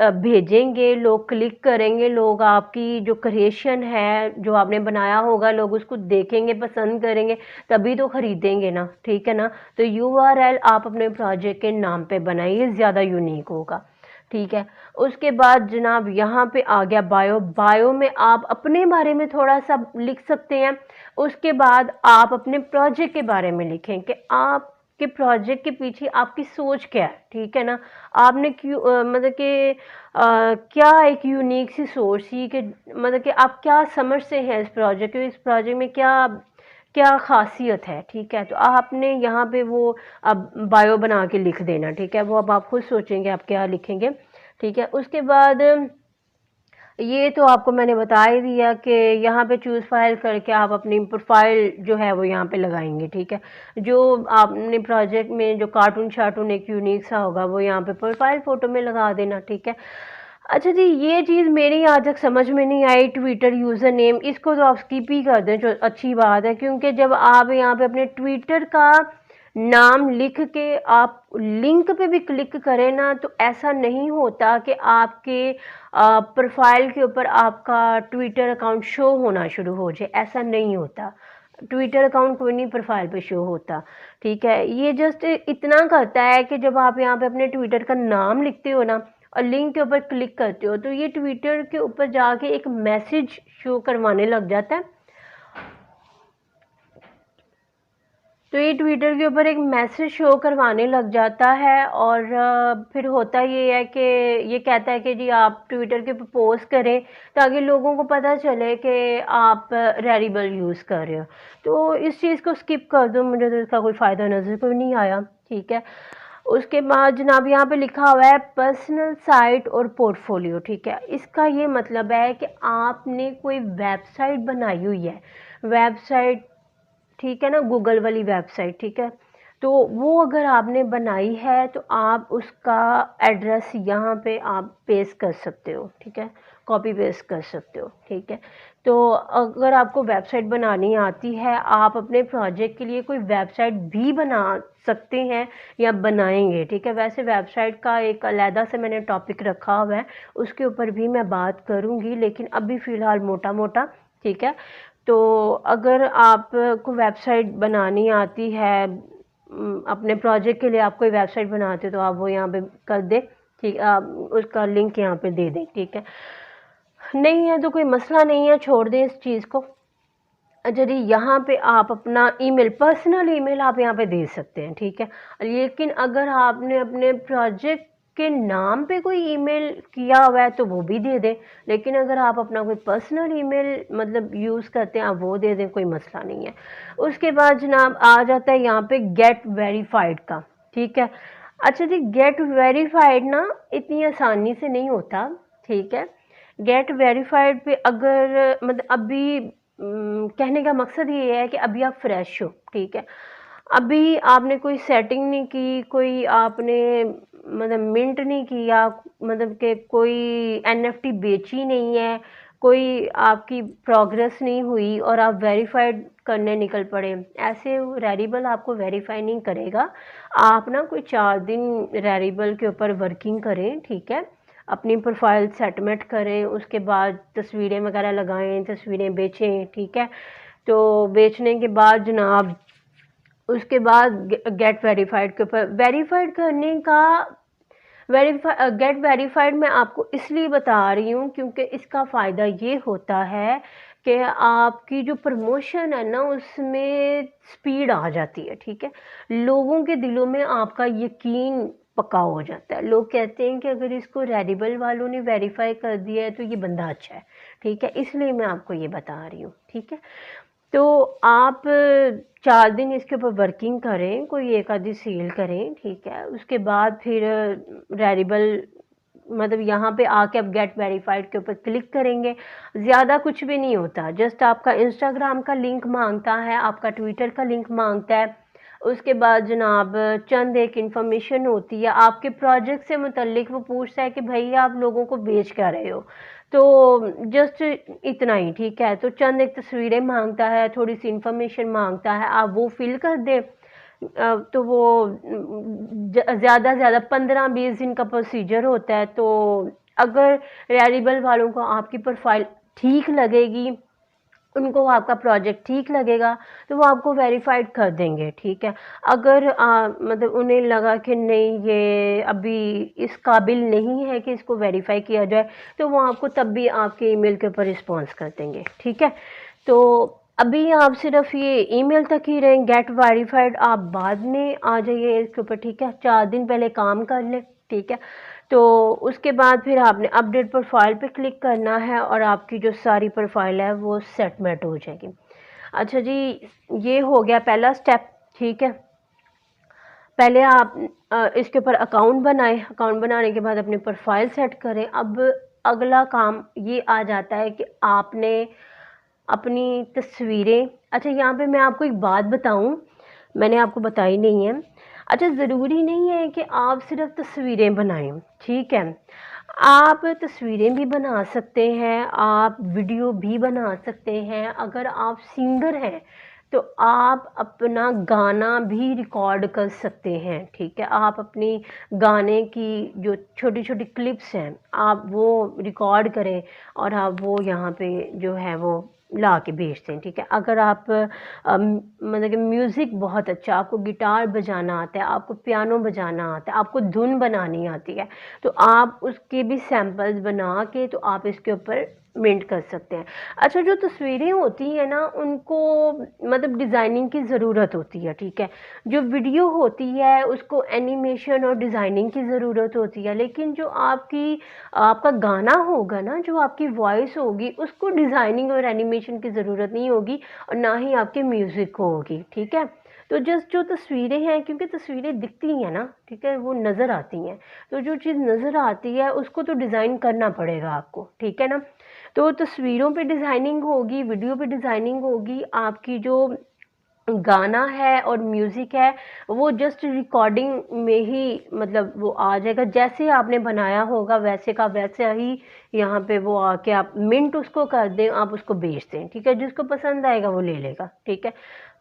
भेजेंगे, लोग क्लिक करेंगे, लोग आपकी जो क्रिएशन है जो आपने बनाया होगा, लोग उसको देखेंगे, पसंद करेंगे, तभी तो ख़रीदेंगे ना। ठीक है ना, तो यूआरएल आप अपने प्रोजेक्ट के नाम पे बनाइए, ज़्यादा यूनिक होगा। ठीक है, उसके बाद जनाब यहाँ पे आ गया बायो। बायो में आप अपने बारे में थोड़ा सा लिख सकते हैं। उसके बाद आप अपने प्रोजेक्ट के बारे में लिखें कि आपके प्रोजेक्ट के पीछे आपकी सोच क्या है। ठीक है ना, आपने क्यों मतलब कि क्या एक यूनिक सी सोच थी कि मतलब कि आप क्या समझते हैं इस प्रोजेक्ट में क्या क्या खासियत है। ठीक है, तो आपने यहाँ पे वो अब बायो बना के लिख देना। ठीक है, वो अब आप खुद सोचेंगे आप क्या लिखेंगे। ठीक है, उसके बाद ये तो आपको मैंने बता ही दिया कि यहाँ पे चूज़ फाइल करके आप अपनी प्रोफाइल जो है वो यहाँ पे लगाएंगे। ठीक है, जो आपने प्रोजेक्ट में जो कार्टून शार्टून एक यूनिक सा होगा वो यहाँ पे प्रोफाइल फ़ोटो में लगा देना। ठीक है, अच्छा जी, ये चीज़ मेरी आज तक समझ में नहीं आई, ट्विटर यूज़र नेम, इसको तो आप स्किप ही कर दें, जो अच्छी बात है, क्योंकि जब आप यहाँ पे अपने ट्विटर का नाम लिख के आप लिंक पे भी क्लिक करें ना, तो ऐसा नहीं होता कि आपके प्रोफाइल के ऊपर आपका ट्विटर अकाउंट शो होना शुरू हो जाए। ऐसा नहीं होता, ट्विटर अकाउंट कोई नहीं प्रोफाइल पे शो होता। ठीक है, ये जस्ट इतना करता है कि जब आप यहाँ पे अपने ट्विटर का नाम लिखते हो ना और लिंक के ऊपर क्लिक करते हो, तो ये ट्विटर के ऊपर जाके एक मैसेज शो करवाने लग जाता है। तो ये ट्विटर के ऊपर एक मैसेज शो करवाने लग जाता है, और फिर होता ये है कि ये कहता है कि जी आप ट्विटर के ऊपर पोस्ट करें ताकि लोगों को पता चले कि आप रेरिबल यूज़ कर रहे हो। तो इस चीज़ को स्किप कर दो, मुझे तो इसका कोई फ़ायदा नज़र कोई नहीं आया। ठीक है, उसके बाद जनाब यहाँ पे लिखा हुआ है पर्सनल साइट और पोर्टफोलियो। ठीक है, इसका ये मतलब है कि आपने कोई वेबसाइट बनाई हुई है, वेबसाइट, ठीक है ना, गूगल वाली वेबसाइट। ठीक है, तो वो अगर आपने बनाई है तो आप उसका एड्रेस यहाँ पे आप पेस्ट कर सकते हो। ठीक है, कॉपी पेस्ट कर सकते हो। ठीक है, तो अगर आपको वेबसाइट बनानी आती है, आप अपने प्रोजेक्ट के लिए कोई वेबसाइट भी बना सकते हैं या बनाएंगे। ठीक है, वैसे वेबसाइट का एक अलहदा से मैंने टॉपिक रखा हुआ है, उसके ऊपर भी मैं बात करूँगी, लेकिन अभी फ़िलहाल मोटा मोटा। ठीक है, तो अगर आपको वेबसाइट बनानी आती है, अपने प्रोजेक्ट के लिए आप कोई वेबसाइट बनाते हो, तो आप वो यहाँ पे कर दें। ठीक, आप उसका लिंक यहाँ पे दे दें। ठीक है, नहीं है तो कोई मसला नहीं है, छोड़ दें इस चीज़ को। अच्छा जी, यहाँ पे आप अपना ईमेल, पर्सनल ईमेल आप यहाँ पे दे सकते हैं। ठीक है, लेकिन अगर आपने अपने प्रोजेक्ट के नाम पे कोई ईमेल किया हुआ है तो वो भी दे दें, लेकिन अगर आप अपना कोई पर्सनल ईमेल मतलब यूज़ करते हैं, आप वो दे दें, कोई मसला नहीं है। उसके बाद जनाब आ जाता है यहाँ पे गेट वेरीफाइड का। ठीक है, अच्छा जी, गेट वेरीफाइड ना इतनी आसानी से नहीं होता। ठीक है, गेट वेरीफाइड पे अगर मतलब अभी कहने का मकसद ये है कि अभी आप फ्रेश हो। ठीक है, अभी आपने कोई सेटिंग नहीं की, कोई आपने मतलब मिंट नहीं किया, मतलब कि कोई एनएफटी बेची नहीं है, कोई आपकी प्रोग्रेस नहीं हुई और आप वेरीफाइड करने निकल पड़े, ऐसे रेरिबल आपको वेरीफाई नहीं करेगा। आप ना कोई 4 दिन रेरिबल के ऊपर वर्किंग करें। ठीक है, अपनी प्रोफाइल सेटमेंट करें, उसके बाद तस्वीरें वगैरह लगाएं, तस्वीरें बेचें। ठीक है, तो बेचने के बाद जनाब उसके बाद गेट वेरीफाइड के ऊपर वेरीफाइड करने का, गेट वेरीफाइड मैं आपको इसलिए बता रही हूँ क्योंकि इसका फ़ायदा ये होता है कि आपकी जो प्रमोशन है ना उसमें स्पीड आ जाती है, ठीक है। लोगों के दिलों में आपका यकीन पक्का हो जाता है। लोग कहते हैं कि अगर इसको रेडिबल वालों ने वेरीफाई कर दिया है तो ये बंदा अच्छा है, ठीक है। इसलिए मैं आपको ये बता रही हूँ, ठीक है। तो आप 4 दिन इसके ऊपर वर्किंग करें, कोई एक आधी सेल करें, ठीक है। उसके बाद फिर रेडिबल मतलब यहाँ पे आके आप गेट वेरीफाइड के ऊपर क्लिक करेंगे। ज़्यादा कुछ भी नहीं होता, जस्ट आपका इंस्टाग्राम का लिंक मांगता है, आपका ट्विटर का लिंक मांगता है। उसके बाद जनाब चंद एक इन्फॉर्मेशन होती है आपके प्रोजेक्ट से मुतल्लिक, वो पूछता है कि भाई आप लोगों को बेच क्या रहे हो, तो जस्ट इतना ही, ठीक है। तो चंद एक तस्वीरें मांगता है, थोड़ी सी इन्फॉर्मेशन मांगता है, आप वो फिल कर दें। तो वो ज़्यादा से ज़्यादा 15-20 दिन का प्रोसीजर होता है। तो अगर रेडिबल वालों को आपकी प्रोफाइल ठीक लगेगी, उनको आपका प्रोजेक्ट ठीक लगेगा, तो वो आपको वेरीफाइड कर देंगे, ठीक है। अगर मतलब उन्हें लगा कि नहीं ये अभी इस काबिल नहीं है कि इसको वेरीफाई किया जाए, तो वो आपको तब भी आपके ईमेल के ऊपर रिस्पॉन्स कर देंगे, ठीक है। तो अभी आप सिर्फ ये ईमेल तक ही रहें, गेट वेरीफाइड आप बाद में आ जाइए इसके ऊपर, ठीक है। 4 दिन पहले काम कर लें, ठीक है। तो उसके बाद फिर आपने अपडेट प्रोफाइल पे क्लिक करना है और आपकी जो सारी प्रोफाइल है वो सेटमेंट हो जाएगी। अच्छा जी, ये हो गया पहला स्टेप, ठीक है। पहले आप इसके ऊपर अकाउंट बनाएं, अकाउंट बनाने के बाद अपनी प्रोफाइल सेट करें। अब अगला काम ये आ जाता है कि आपने अपनी तस्वीरें, अच्छा यहाँ पे मैं आपको एक बात बताऊँ, मैंने आपको बताई नहीं है। अच्छा, ज़रूरी नहीं है कि आप सिर्फ तस्वीरें बनाएं, ठीक है। आप तस्वीरें भी बना सकते हैं, आप वीडियो भी बना सकते हैं। अगर आप सिंगर हैं तो आप अपना गाना भी रिकॉर्ड कर सकते हैं, ठीक है। आप अपनी गाने की जो छोटी छोटी क्लिप्स हैं आप वो रिकॉर्ड करें और आप वो यहाँ पे जो है वो ला के भेजते हैं, ठीक है। अगर आप मतलब कि म्यूज़िक बहुत अच्छा, आपको गिटार बजाना आता है, आपको पियानो बजाना आता है, आपको धुन बनानी आती है, तो आप उसके भी सैंपल्स बना के तो आप इसके ऊपर मिंट कर सकते हैं। अच्छा, जो तस्वीरें होती हैं ना उनको मतलब डिज़ाइनिंग की ज़रूरत होती है, ठीक है। जो वीडियो होती है उसको एनिमेशन और डिज़ाइनिंग की ज़रूरत होती है, लेकिन जो आपका गाना होगा ना, जो आपकी वॉइस होगी, उसको डिज़ाइनिंग और एनिमेशन की ज़रूरत नहीं होगी और ना ही आपके म्यूज़िक को होगी, ठीक है। तो जस्ट जो तस्वीरें हैं, क्योंकि तस्वीरें दिखती हैं ना, ठीक है, वो नज़र आती हैं, तो जो चीज़ नज़र आती है उसको तो डिज़ाइन करना पड़ेगा आपको, ठीक है ना। तो तस्वीरों पे डिज़ाइनिंग होगी, वीडियो पे डिज़ाइनिंग होगी, आपकी जो गाना है और म्यूज़िक है वो जस्ट रिकॉर्डिंग में ही मतलब वो आ जाएगा, जैसे आपने बनाया होगा वैसे का वैसे ही यहाँ पे वो आके आप मिंट उसको कर दें, आप उसको बेच दें, ठीक है। जिसको पसंद आएगा वो ले लेगा, ठीक है।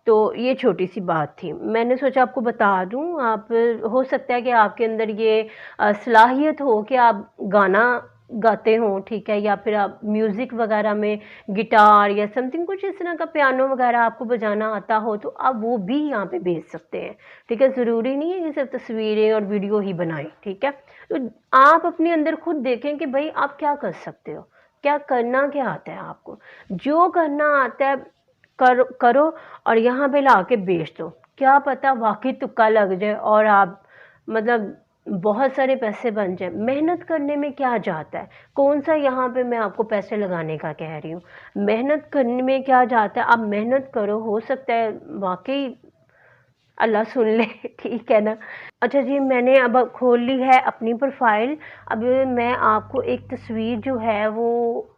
तो ये छोटी सी बात थी, मैंने सोचा आपको बता दूं। आप हो सकता है कि आपके अंदर ये सलाहियत हो कि आप गाना गाते हों, ठीक है, या फिर आप म्यूज़िक वगैरह में गिटार या समथिंग कुछ इस तरह का पियानो वगैरह आपको बजाना आता हो, तो आप वो भी यहाँ पे भेज सकते हैं, ठीक है। ज़रूरी नहीं है कि सिर्फ तस्वीरें और वीडियो ही बनाएं, ठीक है। तो आप अपने अंदर खुद देखें कि भाई आप क्या कर सकते हो, क्या करना क्या आता है आपको, जो करना आता है करो और यहाँ पे ला के बेच दो। क्या पता वाकई तुक्का लग जाए और आप मतलब बहुत सारे पैसे बन जाए। मेहनत करने में क्या जाता है, कौन सा यहाँ पे मैं आपको पैसे लगाने का कह रही हूँ, मेहनत करने में क्या जाता है। आप मेहनत करो, हो सकता है वाकई अल्लाह सुन ले ठीक है ना। अच्छा जी, मैंने अब खोल ली है अपनी प्रोफाइल। अब मैं आपको एक तस्वीर जो है वो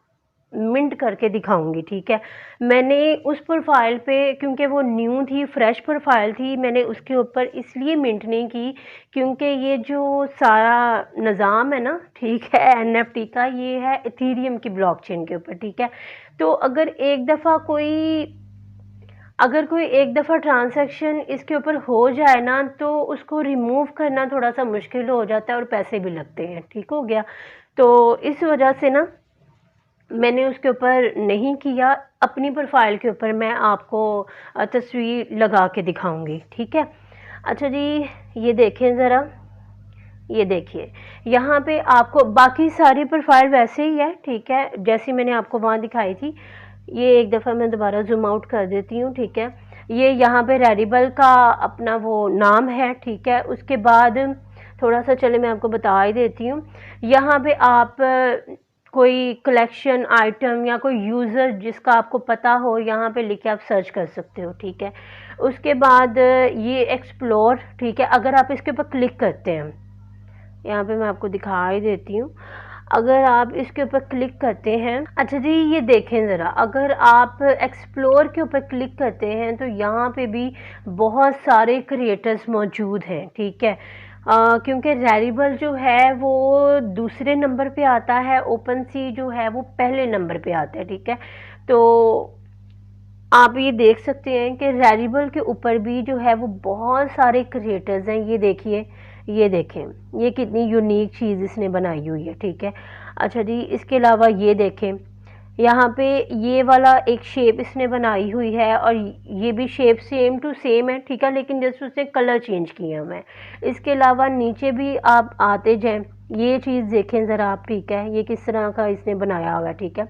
मिंट करके दिखाऊंगी, ठीक है। मैंने उस प्रोफाइल पे, क्योंकि वो न्यू थी, फ्रेश प्रोफाइल थी, मैंने उसके ऊपर इसलिए मिंट नहीं की क्योंकि ये जो सारा निज़ाम है ना, ठीक है, एनएफटी का, ये है इथीरियम की ब्लॉकचेन के ऊपर, ठीक है। तो अगर कोई एक दफ़ा ट्रांजैक्शन इसके ऊपर हो जाए ना तो उसको रिमूव करना थोड़ा सा मुश्किल हो जाता है और पैसे भी लगते हैं, ठीक हो गया। तो इस वजह से ना मैंने उसके ऊपर नहीं किया। अपनी प्रोफाइल के ऊपर मैं आपको तस्वीर लगा के दिखाऊंगी, ठीक है। अच्छा जी, ये देखें ज़रा, ये देखिए यहाँ पे आपको बाकी सारी प्रोफाइल वैसे ही है, ठीक है, जैसी मैंने आपको वहाँ दिखाई थी। ये एक दफ़ा मैं दोबारा जूम आउट कर देती हूँ, ठीक है। ये यहाँ पे रेडिबल का अपना वो नाम है, ठीक है। उसके बाद थोड़ा सा चले मैं आपको बता ही देती हूँ। यहाँ पे आप कोई कलेक्शन आइटम या कोई यूज़र जिसका आपको पता हो, यहाँ पे लिख के आप सर्च कर सकते हो, ठीक है। उसके बाद ये एक्सप्लोर, ठीक है। अगर आप इसके ऊपर क्लिक करते हैं, यहाँ पे मैं आपको दिखा ही देती हूँ। अगर आप इसके ऊपर क्लिक करते हैं, अच्छा जी ये देखें ज़रा, अगर आप एक्सप्लोर के ऊपर क्लिक करते हैं तो यहाँ पे भी बहुत सारे क्रिएटर्स मौजूद हैं, ठीक है। क्योंकि रेरिबल जो है वो दूसरे नंबर पे आता है, ओपन सी जो है वो पहले नंबर पे आता है, ठीक है। तो आप ये देख सकते हैं कि रेरिबल के ऊपर भी जो है वो बहुत सारे क्रिएटर्स हैं। ये देखिए, ये देखें, ये कितनी यूनिक चीज़ इसने बनाई हुई है, ठीक है। अच्छा जी, इसके अलावा ये देखें, यहाँ पे ये वाला एक शेप इसने बनाई हुई है और ये भी शेप सेम टू सेम है, ठीक है, लेकिन जैसे उसने कलर चेंज किया हुआ है। इसके अलावा नीचे भी आप आते जाएं, ये चीज़ देखें ज़रा आप, ठीक है, ये किस तरह का इसने बनाया हुआ है, ठीक है।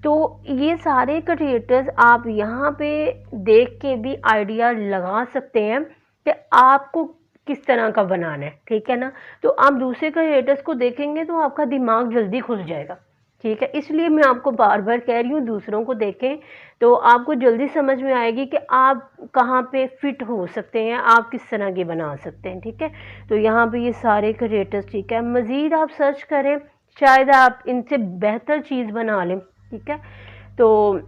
तो ये सारे क्रिएटर्स आप यहाँ पे देख के भी आइडिया लगा सकते हैं कि आपको किस तरह का बनाना है, ठीक है ना। तो आप दूसरे क्रिएटर्स को देखेंगे तो आपका दिमाग जल्दी खुल जाएगा, ठीक है। इसलिए मैं आपको बार बार कह रही हूँ दूसरों को देखें तो आपको जल्दी समझ में आएगी कि आप कहाँ पे फिट हो सकते हैं, आप किस तरह के बना सकते हैं, ठीक है। तो यहाँ पे ये सारे क्रिएटर्स, ठीक है। मज़ीद आप सर्च करें, शायद आप इनसे बेहतर चीज़ बना लें, ठीक है। तो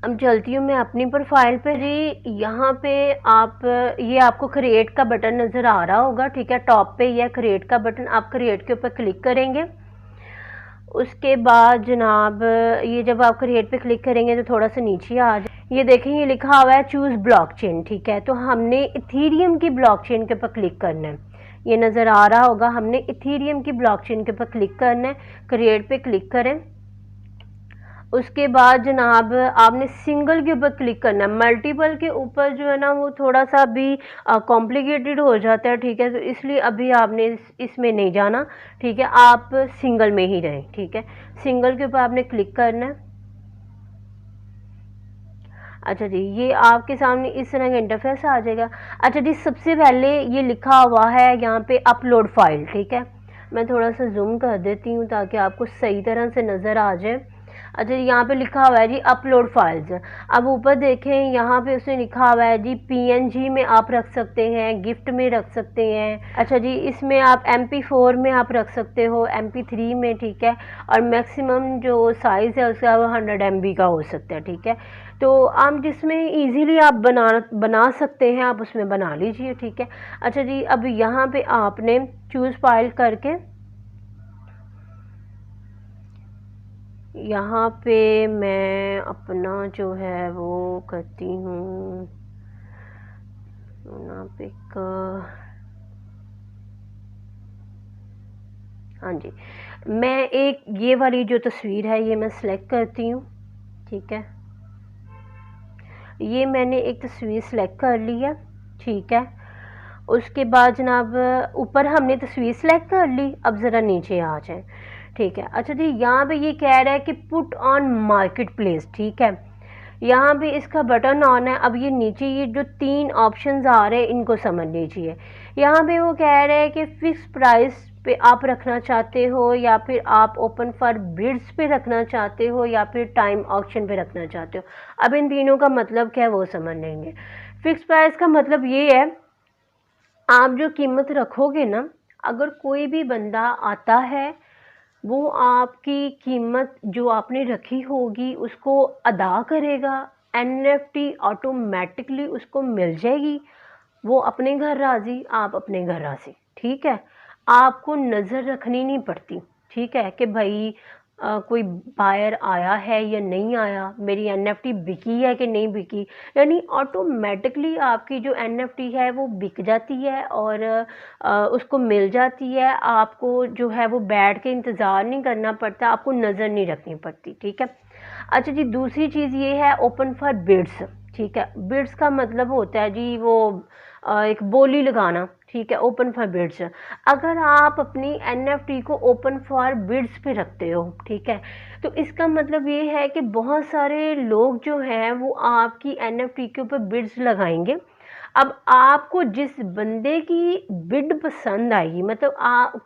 अब चलती हूँ मैं अपनी प्रोफाइल पे जी। यहाँ पे आप, ये आपको क्रिएट का बटन नज़र आ रहा होगा, ठीक है। टॉप पे यह क्रिएट का बटन, आप क्रिएट के ऊपर क्लिक करेंगे। उसके बाद जनाब ये जब आप क्रिएट पे क्लिक करेंगे तो थोड़ा सा नीचे आ जाए, ये देखें ये लिखा हुआ है चूज़ ब्लॉकचेन, ठीक है। तो हमने इथीरियम की ब्लॉकचेन के ऊपर क्लिक करना है। ये नज़र आ रहा होगा, हमने इथीरियम की ब्लॉकचेन के ऊपर क्लिक करना है। क्रिएट पे क्लिक करें। उसके बाद जनाब आपने सिंगल के ऊपर क्लिक करना है। मल्टीपल के ऊपर जो है ना वो थोड़ा सा भी कॉम्प्लिकेटेड हो जाता है, ठीक है। तो इसलिए अभी आपने इसमें नहीं जाना, ठीक है। आप सिंगल में ही रहें, ठीक है। सिंगल के ऊपर आपने क्लिक करना है। अच्छा जी, ये आपके सामने इस तरह का इंटरफेस आ जाएगा। अच्छा जी, सबसे पहले ये लिखा हुआ है यहाँ पे अपलोड फाइल, ठीक है। मैं थोड़ा सा जूम कर देती हूँ ताकि आपको सही तरह से नज़र आ जाए। अच्छा, यहाँ पे लिखा हुआ है जी अपलोड फाइल्स। अब ऊपर देखें, यहाँ पे उसने लिखा हुआ है जी पीएनजी में आप रख सकते हैं, गिफ्ट में रख सकते हैं। अच्छा जी, इसमें आप MP4 में आप रख सकते हो, MP3 में, ठीक है। और मैक्सिमम जो साइज़ है उसका वो 100 MB का हो सकता है, ठीक है। तो आप जिसमें इजीली आप बना सकते हैं आप उसमें बना लीजिए, ठीक है। अच्छा जी, अब यहाँ पे आपने चूज़ फाइल करके यहाँ पे मैं अपना जो है वो करती हूँ ना पिक। हाँ जी, मैं एक ये वाली जो तस्वीर है ये मैं सिलेक्ट करती हूँ, ठीक है। ये मैंने एक तस्वीर सिलेक्ट कर ली है, ठीक है। उसके बाद जनाब ऊपर हमने तस्वीर सेलेक्ट कर ली, अब ज़रा नीचे आ जाए, ठीक है। अच्छा जी, यहाँ पे ये कह रहा है कि पुट ऑन मार्केट प्लेस, ठीक है। यहाँ पे इसका बटन ऑन है। अब ये नीचे ये जो 3 ऑप्शंस आ रहे हैं इनको समझ लीजिए। यहाँ पे वो कह रहे हैं कि फिक्स प्राइस पे आप रखना चाहते हो, या फिर आप ओपन फॉर बिड्स पे रखना चाहते हो, या फिर टाइम ऑक्शन पे रखना चाहते हो। अब इन तीनों का मतलब क्या है वो समझ लेंगे। फिक्स प्राइस का मतलब ये है, आप जो कीमत रखोगे ना, अगर कोई भी बंदा आता है वो आपकी कीमत जो आपने रखी होगी उसको अदा करेगा, NFT ऑटोमेटिकली उसको मिल जाएगी। वो अपने घर राज़ी, आप अपने घर राज़ी, ठीक है। आपको नज़र रखनी नहीं पड़ती, ठीक है, कि भाई कोई बायर आया है या नहीं आया, मेरी NFT बिकी है कि नहीं बिकी। यानी ऑटोमेटिकली आपकी जो NFT है वो बिक जाती है और उसको मिल जाती है। आपको जो है वो बैठ के इंतज़ार नहीं करना पड़ता, आपको नज़र नहीं रखनी पड़ती, ठीक है। अच्छा जी, दूसरी चीज़ ये है ओपन फॉर बिड्स, ठीक है। बिड्स का मतलब होता है जी वो एक बोली लगाना, ठीक है, ओपन फॉर बिड्स। अगर आप अपनी एनएफटी को ओपन फॉर बिड्स पे रखते हो, ठीक है, तो इसका मतलब ये है कि बहुत सारे लोग जो हैं वो आपकी एनएफटी के ऊपर बिड्स लगाएंगे। अब आपको जिस बंदे की बिड पसंद आएगी, मतलब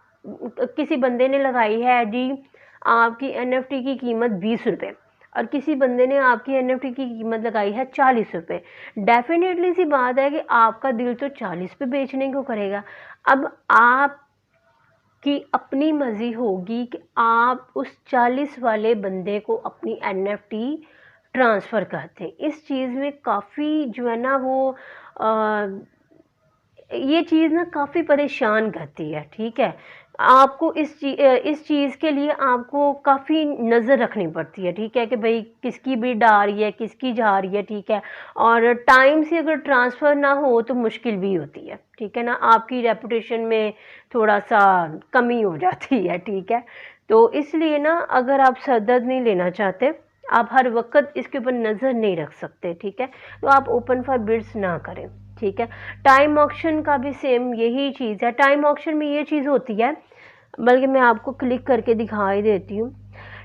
किसी बंदे ने लगाई है जी आपकी एनएफटी की कीमत 20 रुपये, और किसी बंदे ने आपकी एनएफटी की कीमत लगाई है 40 रुपये। डेफिनेटली सी बात है कि आपका दिल तो 40 पे बेचने को करेगा। अब आप की अपनी मर्जी होगी कि आप उस 40 वाले बंदे को अपनी एनएफटी ट्रांसफ़र करते हैं। इस चीज़ में काफ़ी जो है ना वो ये चीज़ ना काफ़ी परेशान करती है, ठीक है। आपको इस चीज़ के लिए आपको काफ़ी नज़र रखनी पड़ती है, ठीक है, कि भई किसकी बिड आ रही है, किसकी जा रही है, ठीक है। और टाइम से अगर ट्रांसफ़र ना हो तो मुश्किल भी होती है, ठीक है ना, आपकी रेपुटेशन में थोड़ा-सा कमी हो जाती है, ठीक है। तो इसलिए ना अगर आप सर दर्द नहीं लेना चाहते, आप हर वक़्त इसके ऊपर नज़र नहीं रख सकते, ठीक है, तो आप ओपन फॉर बिड्स ना करें, ठीक है। टाइम ऑक्शन का भी सेम यही चीज़ है। टाइम ऑक्शन में ये चीज़ होती है, बल्कि मैं आपको क्लिक करके दिखा ही देती हूँ।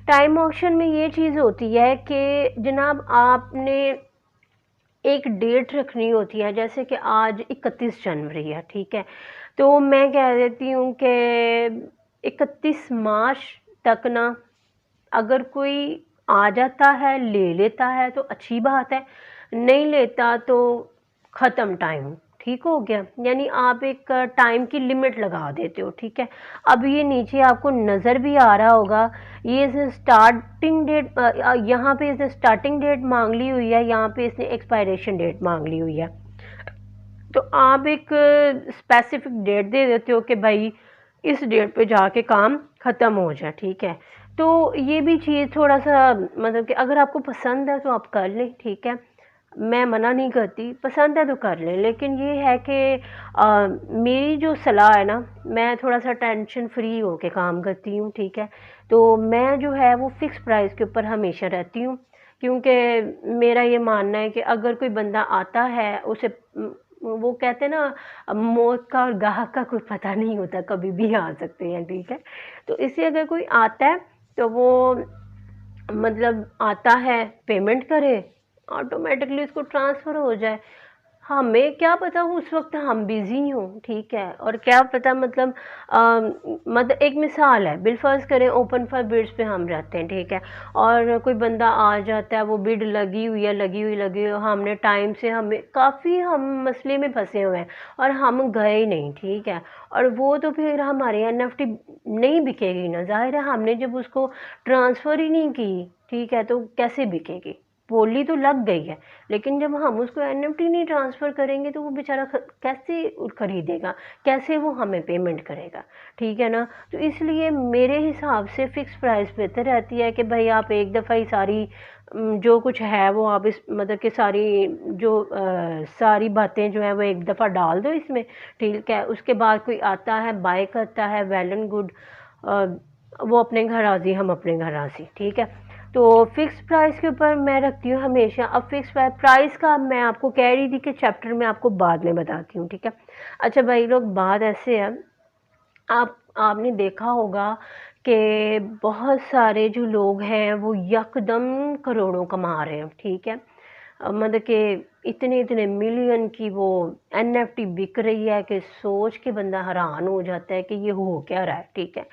टाइम ऑक्शन में ये चीज़ होती है कि जनाब आपने एक डेट रखनी होती है, जैसे कि आज 31 जनवरी है, ठीक है, तो मैं कह देती हूँ कि 31 मार्च तक ना अगर कोई आ जाता है, ले लेता है तो अच्छी बात है, नहीं लेता तो ख़त्म टाइम, ठीक हो गया। यानी आप एक टाइम की लिमिट लगा देते हो, ठीक है। अब ये नीचे आपको नज़र भी आ रहा होगा, ये इसने स्टार्टिंग डेट यहाँ पे इसने स्टार्टिंग डेट मांग ली हुई है, यहाँ पे इसने एक्सपायरेशन डेट मांग ली हुई है। तो आप एक स्पेसिफिक डेट दे देते हो कि भाई इस डेट पे जाके काम ख़त्म हो जाए, ठीक है। तो ये भी चीज़ थोड़ा-सा मतलब कि अगर आपको पसंद है तो आप कर लें, ठीक है। मैं मना नहीं करती, पसंद है तो कर लें, लेकिन ये है कि मेरी जो सलाह है ना, मैं थोड़ा-सा टेंशन फ्री होके काम करती हूँ, ठीक है। तो मैं जो है वो फ़िक्स प्राइस के ऊपर हमेशा रहती हूँ, क्योंकि मेरा ये मानना है कि अगर कोई बंदा आता है उसे वो कहते हैं ना मौत का और गाहक का कोई पता नहीं होता, कभी भी आ सकते हैं, ठीक है। तो इसलिए अगर कोई आता है तो वो मतलब आता है, पेमेंट करे, ऑटोमेटिकली उसको ट्रांसफ़र हो जाए। हमें क्या पता उस वक़्त हम बिज़ी हों, ठीक है, और क्या पता मतलब मतलब एक मिसाल है, बिलफ़र्ज़ करें ओपन फॉर बिड्स पे हम रहते हैं, ठीक है, और कोई बंदा आ जाता है, वो बिड लगी हुई है, लगी हुई, हमने टाइम से हमें काफ़ी हम मसले में फँसे हुए हैं और हम गए नहीं, ठीक है, और वो तो फिर हमारी एनएफटी नहीं बिकेगी ना, ज़ाहिर है हमने जब उसको ट्रांसफ़र ही नहीं की, ठीक है, तो कैसे बिकेगी? बोली तो लग गई है, लेकिन जब हम उसको एनएफटी नहीं ट्रांसफ़र करेंगे तो वो बेचारा कैसे खरीदेगा, कैसे वो हमें पेमेंट करेगा, ठीक है ना। तो इसलिए मेरे हिसाब से फ़िक्स प्राइस बेहतर रहती है कि भाई आप एक दफ़ा ही सारी जो कुछ है वो आप इस मतलब कि सारी जो सारी बातें जो है वो एक दफ़ा डाल दो इसमें, ठीक है। उसके बाद कोई आता है, बाय करता है, वेल एंड गुड, वो अपने घर राज़ी, हम अपने घर राज़ी, ठीक है। तो फिक्स प्राइस के ऊपर मैं रखती हूँ हमेशा। अब फिक्स प्राइस का मैं आपको कह रही थी कि चैप्टर में आपको बाद में बताती हूँ, ठीक है। अच्छा भाई लोग, बात ऐसे है, आपने देखा होगा कि बहुत सारे जो लोग हैं वो यकदम करोड़ों कमा रहे हैं, ठीक है। मतलब कि इतने इतने मिलियन की वो एनएफटी बिक रही है कि सोच के बंदा हैरान हो जाता है कि ये हो क्या रहा है, ठीक है।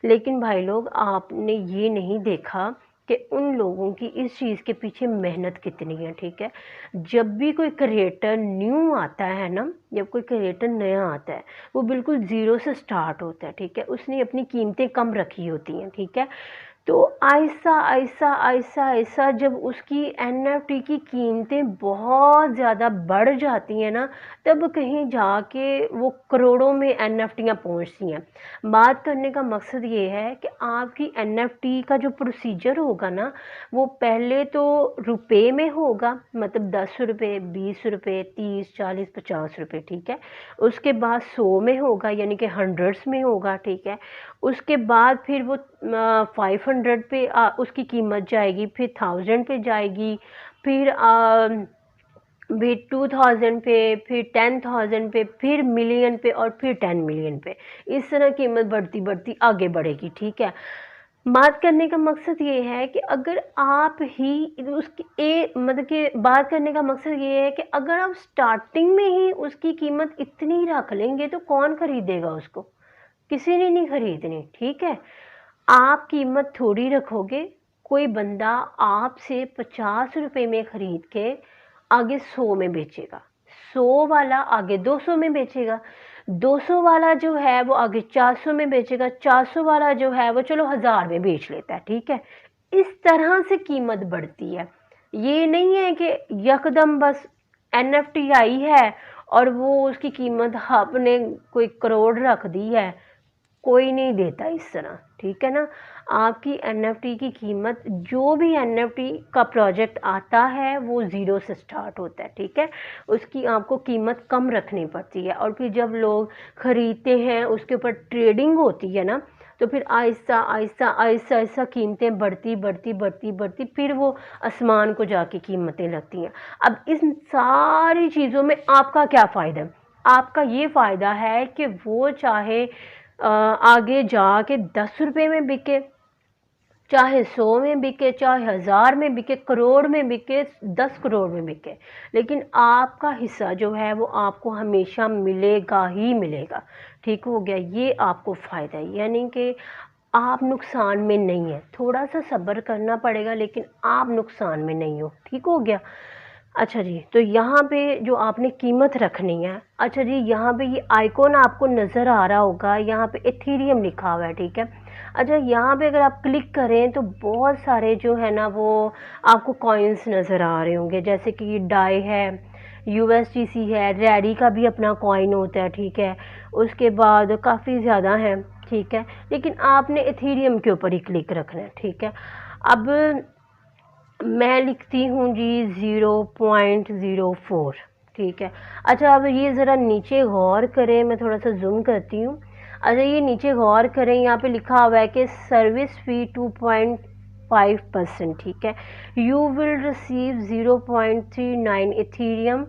लेकिन भाई लोग, आपने ये नहीं देखा कि उन लोगों की इस चीज़ के पीछे मेहनत कितनी है, ठीक है। जब भी कोई क्रिएटर न्यू आता है ना, जब कोई क्रिएटर नया आता है, वो बिल्कुल ज़ीरो से स्टार्ट होता है, ठीक है। उसने अपनी कीमतें कम रखी होती हैं, ठीक है। तो आहिस्ता-आहिस्ता जब उसकी एनएफटी की कीमतें बहुत ज़्यादा बढ़ जाती हैं ना, तब कहीं जाके वो करोड़ों में एनएफटियाँ पहुँचती हैं। बात करने का मकसद ये है कि आपकी एनएफटी का जो प्रोसीजर होगा ना, वो पहले तो रुपए में होगा, मतलब 10 रुपये, 20 रुपये, 30, 40, 50 रुपये, ठीक है। उसके बाद 100 में होगा, यानी कि हंड्रेड्स में होगा, ठीक है। उसके बाद फिर वो 500 पे उसकी कीमत जाएगी, फिर 1000 पे जाएगी, फिर भी 2000 पे, फिर 10,000 पे, फिर मिलियन पे और फिर 10 मिलियन पे। इस तरह कीमत बढ़ती बढ़ती आगे बढ़ेगी, ठीक है। बात करने का मकसद ये है कि अगर आप ही उसकी मतलब कि बात करने का मकसद ये है कि अगर आप स्टार्टिंग में ही उसकी कीमत इतनी रख लेंगे तो कौन खरीदेगा उसको? किसी ने नहीं खरीदनी, ठीक है। आप कीमत थोड़ी रखोगे, कोई बंदा आपसे 50 रुपए में खरीद के आगे 100 में बेचेगा, 100 वाला आगे 200 में बेचेगा, 200 वाला जो है वो आगे 400 में बेचेगा, 400 वाला जो है वो चलो 1000 में बेच लेता है, ठीक है। इस तरह से कीमत बढ़ती है। ये नहीं है कि यकदम बस एनएफटी आई है और वो उसकी कीमत आपने कोई करोड़ रख दी है, कोई नहीं देता इस तरह, ठीक है ना। आपकी एनएफटी की कीमत, जो भी एनएफटी का प्रोजेक्ट आता है वो ज़ीरो से स्टार्ट होता है, ठीक है। उसकी आपको कीमत कम रखनी पड़ती है और फिर जब लोग ख़रीदते हैं उसके ऊपर ट्रेडिंग होती है ना, तो फिर आहिस्ता आहिस्ता आहिस्ता आहिस्ता कीमतें बढ़ती बढ़ती बढ़ती बढ़ती फिर वो आसमान को जाके कीमतें लगती हैं। अब इस सारी चीज़ों में आपका क्या फ़ायदा है? आपका ये फ़ायदा है कि वो चाहे आगे जाके 10 रुपए में बिके, चाहे 100 में बिके, चाहे 1000 में बिके, करोड़ में बिके, 10 करोड़ में बिके, लेकिन आपका हिस्सा जो है वो आपको हमेशा मिलेगा ही मिलेगा, ठीक हो गया। ये आपको फ़ायदा है, यानी कि आप नुकसान में नहीं है। थोड़ा सा सब्र करना पड़ेगा लेकिन आप नुकसान में नहीं हो, ठीक हो गया। अच्छा जी, तो यहाँ पे जो आपने कीमत रखनी है, अच्छा जी, यहाँ पे ये आइकॉन आपको नज़र आ रहा होगा, यहाँ पे एथीरियम लिखा हुआ है, ठीक है। अच्छा, यहाँ पे अगर आप क्लिक करें तो बहुत सारे जो है ना वो आपको कॉइन्स नज़र आ रहे होंगे, जैसे कि डाई है, यूएसडीसी है, रेडी का भी अपना कॉइन होता है, ठीक है। उसके बाद काफ़ी ज़्यादा है, ठीक है, लेकिन आपने एथीरियम के ऊपर ही क्लिक रखना है, ठीक है। अब मैं लिखती हूँ जी 0.04, ठीक है। अच्छा, अब ये ज़रा नीचे गौर करें, मैं थोड़ा सा जूम करती हूँ। अच्छा, ये नीचे गौर करें, यहाँ पे लिखा हुआ है कि सर्विस फ़ी 2.5%, ठीक है। यू विल रिसीव 0.39 इथीरियम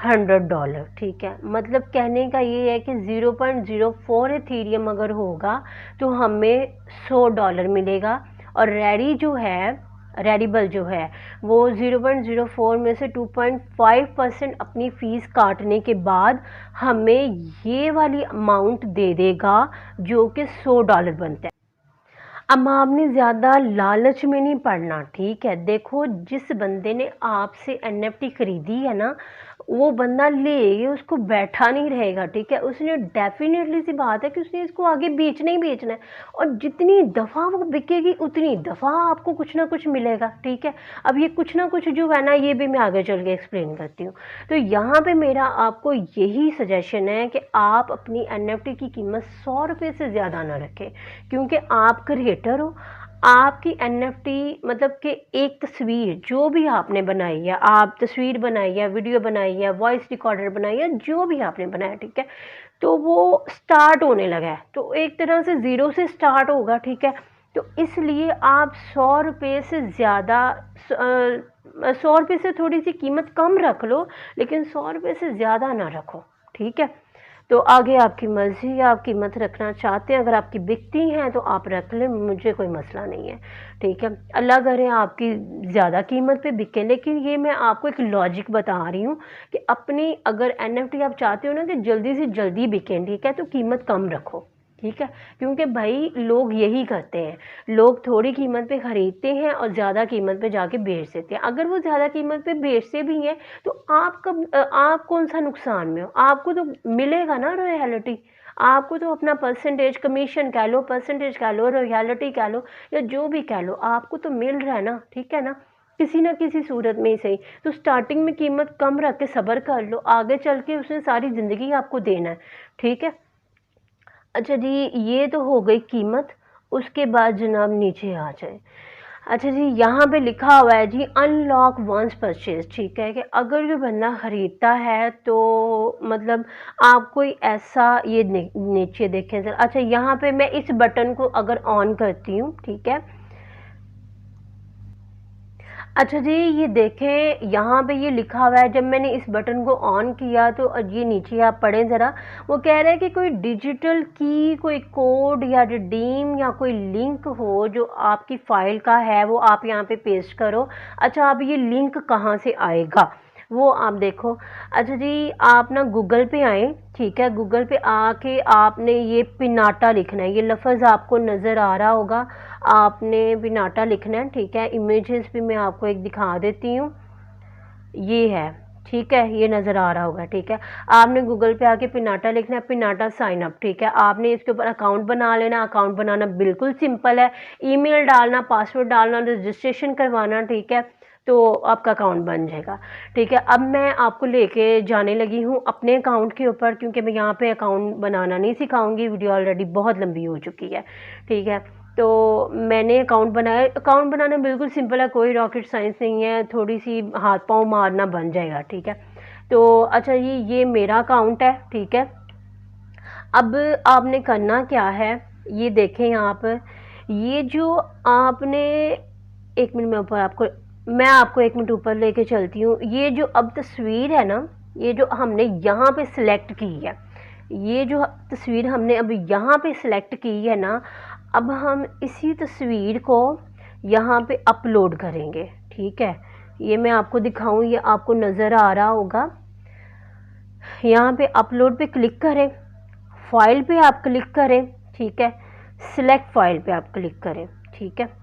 $100, ठीक है। मतलब कहने का ये है कि 0.04 इथीरियम अगर होगा तो हमें $100 मिलेगा, और रेडी जो है, रेडिबल जो है वो 0.04 में से 2.5% अपनी फ़ीस काटने के बाद हमें ये वाली अमाउंट दे देगा जो कि $100 बनता है। अब आपने ज़्यादा लालच में नहीं पड़ना, ठीक है। देखो, जिस बंदे ने आपसे एनएफटी खरीदी है ना, वो बंदा ले उसको बैठा नहीं रहेगा, ठीक है। उसने डेफिनेटली सी बात है कि उसने इसको आगे बेचना ही बेचना है, और जितनी दफ़ा वो बिकेगी उतनी दफ़ा आपको कुछ ना कुछ मिलेगा, ठीक है। अब ये कुछ ना कुछ जो है ना, ये भी मैं आगे चल के एक्सप्लेन करती हूँ। तो यहाँ पे मेरा आपको यही सजेशन है कि आप अपनी एनएफटी की कीमत $100 से ज़्यादा ना रखें, क्योंकि आप क्रिएटर हो। आपकी एनएफटी मतलब कि एक तस्वीर जो भी आपने बनाई है, आप तस्वीर बनाई है, वीडियो बनाई है, वॉइस रिकॉर्डर बनाई है, जो भी आपने बनाया, ठीक है, तो वो स्टार्ट होने लगा है, तो एक तरह से ज़ीरो से स्टार्ट होगा, ठीक है। तो इसलिए आप $100 से ज़्यादा, 100 रुपये से थोड़ी सी कीमत कम रख लो, लेकिन $100 से ज़्यादा ना रखो, ठीक है। तो आगे आपकी मर्ज़ी, आप कीमत रखना चाहते हैं, अगर आपकी बिकती हैं तो आप रख लें, मुझे कोई मसला नहीं है, ठीक है। अल्लाह करे आपकी ज़्यादा कीमत पे बिके, लेकिन ये मैं आपको एक लॉजिक बता रही हूँ कि अपनी अगर एनएफटी आप चाहते हो ना कि जल्दी से जल्दी बिकें, ठीक है, तो कीमत कम रखो, ठीक है। क्योंकि भाई लोग यही करते हैं, लोग थोड़ी कीमत पे ख़रीदते हैं और ज़्यादा कीमत पे जाके बेच देते हैं। अगर वो ज़्यादा कीमत पे बेचते भी हैं तो आप कौन सा नुकसान में हो? आपको तो मिलेगा ना रॉयल्टी, आपको तो अपना परसेंटेज, कमीशन कह लो, परसेंटेज कह लो, रॉयल्टी कह लो, या जो भी कह लो, आपको तो मिल रहा है ना, ठीक है ना, किसी ना किसी सूरत में ही सही। तो स्टार्टिंग में कीमत कम रख के सब्र कर लो, आगे चल के उसने सारी ज़िंदगी आपको देना है, ठीक है। अच्छा जी, ये तो हो गई कीमत। उसके बाद जनाब नीचे आ जाए। अच्छा जी, यहाँ पे लिखा हुआ है जी अनलॉक वंस परचेज, ठीक है, कि अगर जो बंदा ख़रीदता है तो मतलब आप कोई ऐसा ये नीचे देखें सर। अच्छा, यहाँ पे मैं इस बटन को अगर ऑन करती हूँ, ठीक है, अच्छा जी, ये देखें यहाँ पे ये लिखा हुआ है, जब मैंने इस बटन को ऑन किया तो ये नीचे आप पढ़ें ज़रा, वो कह रहा है कि कोई डिजिटल की, कोई कोड या रिडीम या कोई लिंक हो जो आपकी फ़ाइल का है, वो आप यहाँ पे पेस्ट करो। अच्छा, अब ये लिंक कहाँ से आएगा वो आप देखो। अच्छा जी, आप ना गूगल पे आएँ, ठीक है, गूगल पे आके आपने ये पिनाटा लिखना है, ये लफ्ज़ आपको नज़र आ रहा होगा, आपने पिनाटा लिखना है, ठीक है। इमेजेस भी मैं आपको एक दिखा देती हूँ, ये है, ठीक है, ये नज़र आ रहा होगा, ठीक है। आपने गूगल पे आके पिनाटा लिखना है, पिनाटा साइन अप, ठीक है। आपने इसके ऊपर अकाउंट बना लेना। अकाउंट बनाना बिल्कुल सिंपल है, ईमेल डालना, पासवर्ड डालना, रजिस्ट्रेशन करवाना, ठीक है, तो आपका अकाउंट बन जाएगा, ठीक है। अब मैं आपको लेके जाने लगी हूँ अपने अकाउंट के ऊपर, क्योंकि मैं यहाँ पे अकाउंट बनाना नहीं सिखाऊंगी, वीडियो ऑलरेडी बहुत लंबी हो चुकी है, ठीक है। तो मैंने अकाउंट बनाया। अकाउंट बनाना बिल्कुल सिंपल है, कोई रॉकेट साइंस नहीं है, थोड़ी सी हाथ पाँव मारना बन जाएगा, ठीक है। तो अच्छा ये मेरा अकाउंट है, ठीक है। अब आपने करना क्या है, ये देखें यहाँ पर, ये जो आपने, एक मिनट में ऊपर आपको, मैं आपको एक मिनट ऊपर लेके चलती हूँ। ये जो अब तस्वीर है ना, ये जो हमने यहाँ पे सिलेक्ट की है, ये जो तस्वीर हमने अब यहाँ पे सिलेक्ट की है ना, अब हम इसी तस्वीर को यहाँ पे अपलोड करेंगे, ठीक है। ये मैं आपको दिखाऊं, ये आपको नज़र आ रहा होगा। यहाँ पे अपलोड पे क्लिक करें, फाइल पे आप क्लिक करें, ठीक है, सिलेक्ट फाइल पे आप क्लिक करें, ठीक है।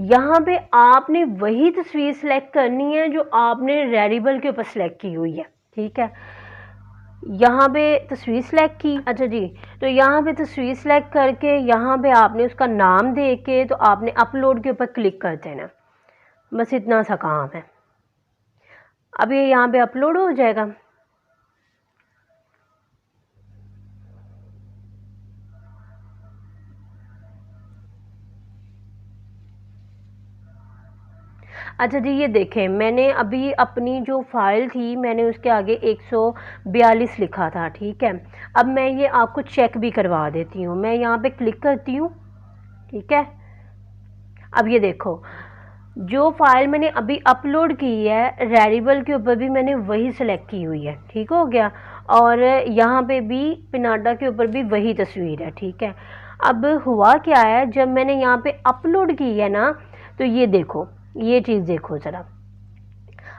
यहाँ पे आपने वही तस्वीर सिलेक्ट करनी है जो आपने रेडिबल के ऊपर सिलेक्ट की हुई है, ठीक है। यहाँ पे तस्वीर सेलेक्ट की, अच्छा जी, तो यहाँ पे तस्वीर सेलेक्ट करके यहाँ पे आपने उसका नाम दे के तो आपने अपलोड के ऊपर क्लिक कर देना, बस इतना सा काम है। अब ये यहाँ पे अपलोड हो जाएगा। अच्छा जी, ये देखें, मैंने अभी अपनी जो फाइल थी मैंने उसके आगे 142 लिखा था, ठीक है। अब मैं ये आपको चेक भी करवा देती हूँ, मैं यहाँ पे क्लिक करती हूँ, ठीक है। अब ये देखो, जो फाइल मैंने अभी अपलोड की है रेडिबल के ऊपर भी मैंने वही सिलेक्ट की हुई है, ठीक हो गया। और यहाँ पे भी पिनाटा के ऊपर भी वही तस्वीर है, ठीक है। अब हुआ क्या है, जब मैंने यहाँ पे अपलोड की है ना, तो ये देखो, ये चीज़ देखो ज़रा।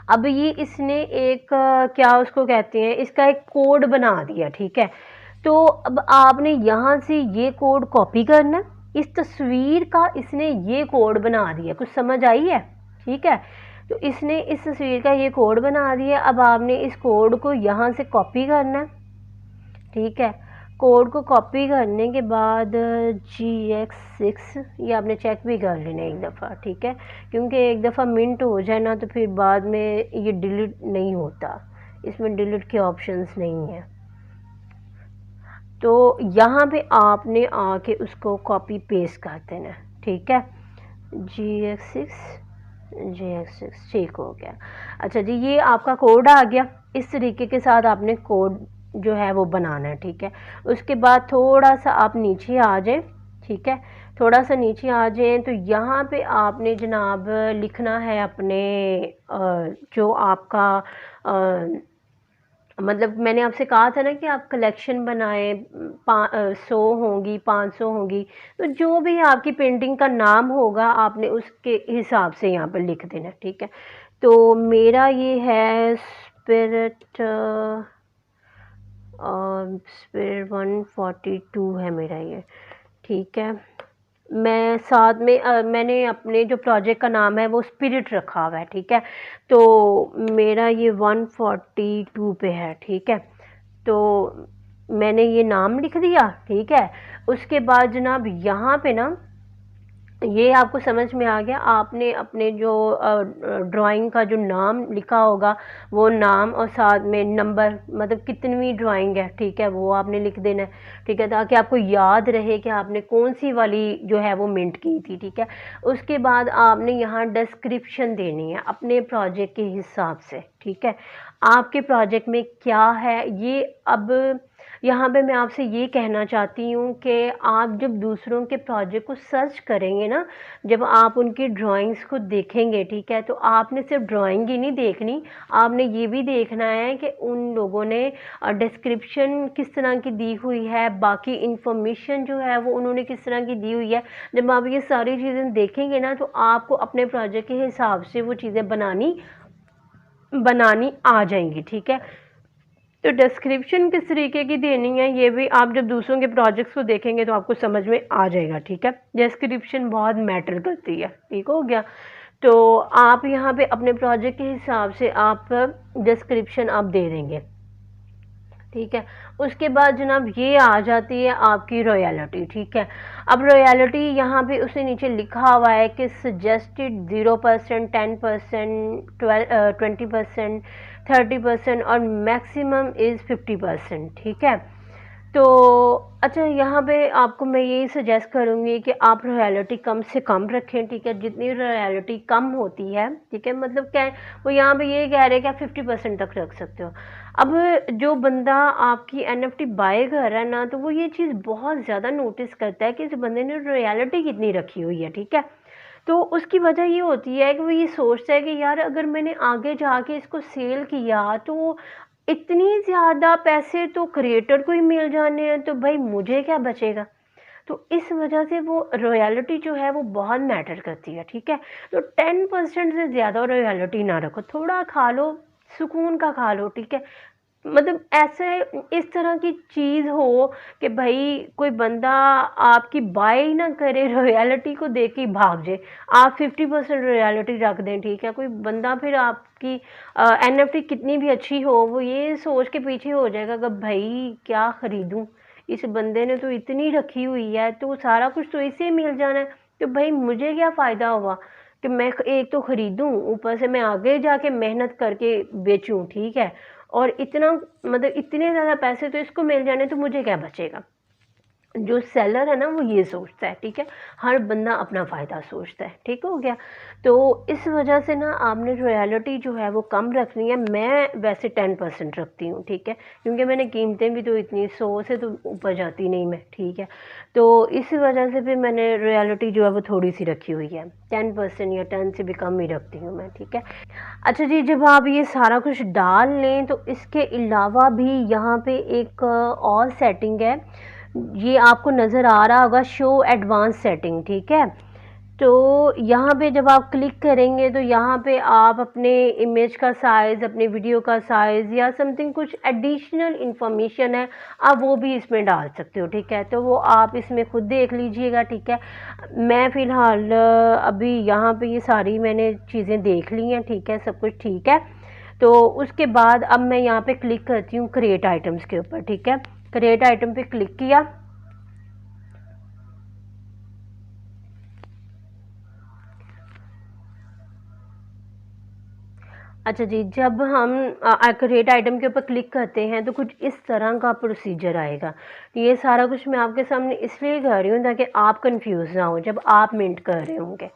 अब ये इसने एक क्या उसको कहते हैं, इसका एक कोड बना दिया, ठीक है। तो अब आपने यहाँ से ये कोड कॉपी करना, इस तस्वीर का इसने ये कोड बना दिया, कुछ समझ आई है, ठीक है। तो इसने इस तस्वीर का ये कोड बना दिया, अब आपने इस कोड को यहाँ से कॉपी करना है, ठीक है। कोड को कॉपी करने के बाद GX6 ये आपने चेक भी कर लेना एक दफ़ा, ठीक है, क्योंकि एक दफ़ा मिंट हो जाए ना तो फिर बाद में ये डिलीट नहीं होता, इसमें डिलीट के ऑप्शंस नहीं है। तो यहाँ पे आपने आके उसको कॉपी पेस्ट कर देना, ठीक है। GX6 ठीक हो गया। अच्छा जी, ये आपका कोड आ गया, इस तरीके के साथ आपने कोड जो है वो बनाना है, ठीक है। उसके बाद थोड़ा सा आप नीचे आ जाए, ठीक है, थोड़ा सा नीचे आ जाएं तो यहाँ पे आपने जनाब लिखना है अपने जो आपका मतलब मैंने आपसे कहा था ना कि आप कलेक्शन बनाएं, 100 होंगी, 500 होंगी, तो जो भी आपकी पेंटिंग का नाम होगा आपने उसके हिसाब से यहाँ पर लिख देना, ठीक है। तो मेरा ये है स्पिरिट 142 है मेरा ये, ठीक है। मैं साथ में मैंने अपने जो प्रोजेक्ट का नाम है वो स्पिरिट रखा हुआ है, ठीक है। तो मेरा ये 142 पे है, ठीक है। तो मैंने ये नाम लिख दिया, ठीक है। उसके बाद जनाब यहाँ पे ना, ये आपको समझ में आ गया, आपने अपने जो ड्राइंग का जो नाम लिखा होगा वो नाम और साथ में नंबर, मतलब कितनी ड्राइंग है, ठीक है, वो आपने लिख देना है, ठीक है, ताकि आपको याद रहे कि आपने कौन सी वाली जो है वो मिंट की थी, ठीक है। उसके बाद आपने यहाँ डिस्क्रिप्शन देनी है अपने प्रोजेक्ट के हिसाब से, ठीक है। आपके प्रोजेक्ट में क्या है ये, अब यहाँ पे मैं आपसे ये कहना चाहती हूँ कि आप जब दूसरों के प्रोजेक्ट को सर्च करेंगे ना, जब आप उनकी ड्राइंग्स को देखेंगे, ठीक है, तो आपने सिर्फ ड्राइंग ही नहीं देखनी, आपने ये भी देखना है कि उन लोगों ने डिस्क्रिप्शन किस तरह की दी हुई है, बाकी इंफॉर्मेशन जो है वो उन्होंने किस तरह की दी हुई है। जब आप ये सारी चीज़ें देखेंगे ना, तो आपको अपने प्रोजेक्ट के हिसाब से वो चीज़ें बनानी आ जाएंगी, ठीक है। तो डिस्क्रिप्शन किस तरीके की देनी है, ये भी आप जब दूसरों के प्रोजेक्ट्स को देखेंगे तो आपको समझ में आ जाएगा, ठीक है। डिस्क्रिप्शन बहुत मैटर करती है, ठीक हो गया। तो आप यहाँ पे अपने प्रोजेक्ट के हिसाब से आप डिस्क्रिप्शन आप दे देंगे, ठीक है। उसके बाद जनाब ये आ जाती है आपकी रॉयल्टी, ठीक है। अब रॉयल्टी यहाँ पे उसने नीचे लिखा हुआ है कि सजेस्टेड 0%, 10%, 20%, 30% और मैक्सिमम इज़ 50%, ठीक है। तो अच्छा, यहाँ पे आपको मैं यही सजेस्ट करूँगी कि आप रॉयल्टी कम से कम रखें, ठीक है। जितनी रॉयल्टी कम होती है, ठीक है, मतलब क्या वो यहाँ पे ये कह रहे हैं कि आप 50% तक रख सकते हो। अब जो बंदा आपकी NFT बाय कर रहा है ना, तो वो ये चीज़ बहुत ज़्यादा नोटिस करता है कि इस बंदे ने रॉयल्टी कितनी रखी हुई है, ठीक है। तो उसकी वजह ये होती है कि वो ये सोचता है कि यार अगर मैंने आगे जाके इसको सेल किया तो इतनी ज़्यादा पैसे तो क्रिएटर को ही मिल जाने हैं, तो भाई मुझे क्या बचेगा। तो इस वजह से वो रॉयल्टी जो है वो बहुत मैटर करती है, ठीक है। तो 10% से ज़्यादा रॉयल्टी ना रखो, थोड़ा खा लो, सुकून का खा लो, ठीक है। मतलब ऐसे इस तरह की चीज़ हो कि भाई कोई बंदा आपकी बाय ही ना करे, रॉयल्टी को देख के भाग जाए। आप 50% रॉयल्टी रख दें, ठीक है। कोई बंदा फिर आपकी NFT कितनी भी अच्छी हो, वो ये सोच के पीछे हो जाएगा कि भाई क्या ख़रीदूँ, इस बंदे ने तो इतनी रखी हुई है, तो सारा कुछ तो इसे मिल जाना है, तो भाई मुझे क्या फ़ायदा हुआ कि मैं एक तो ख़रीदूँ, ऊपर से मैं आगे जाके मेहनत करके बेचूँ, ठीक है। और इतना मतलब इतने ज़्यादा पैसे तो इसको मिल जाने, तो मुझे क्या बचेगा। जो सेलर है ना वो ये सोचता है, ठीक है। हर बंदा अपना फ़ायदा सोचता है, ठीक हो गया। तो इस वजह से ना आपने रॉयल्टी जो है वो कम रखनी है। मैं वैसे 10% रखती हूँ, ठीक है, क्योंकि मैंने कीमतें भी तो इतनी 100 से तो ऊपर जाती नहीं मैं, ठीक है। तो इस वजह से फिर मैंने रॉयल्टी जो है वो थोड़ी सी रखी हुई है, 10% या 10 से भी कम ही रखती हूँ मैं, ठीक है। अच्छा जी, जब आप ये सारा कुछ डाल लें तो इसके अलावा भी यहाँ पे एक और सेटिंग है, ये आपको नज़र आ रहा होगा, शो एडवांस सेटिंग, ठीक है। तो यहाँ पे जब आप क्लिक करेंगे तो यहाँ पे आप अपने इमेज का साइज़, अपने वीडियो का साइज़ या समथिंग कुछ एडिशनल इंफॉर्मेशन है, आप वो भी इसमें डाल सकते हो, ठीक है। तो वो आप इसमें खुद देख लीजिएगा, ठीक है। मैं फ़िलहाल अभी यहाँ पे ये सारी मैंने चीज़ें देख ली हैं, ठीक है, सब कुछ ठीक है। तो उसके बाद अब मैं यहाँ पे क्लिक करती हूँ क्रिएट आइटम्स के ऊपर, ठीक है। क्रिएट आइटम पे क्लिक किया। अच्छा जी, जब हम क्रिएट आइटम के ऊपर क्लिक करते हैं तो कुछ इस तरह का प्रोसीजर आएगा। ये सारा कुछ मैं आपके सामने इसलिए कर रही हूँ ताकि आप कंफ्यूज ना हो जब आप मिंट कर रहे होंगे।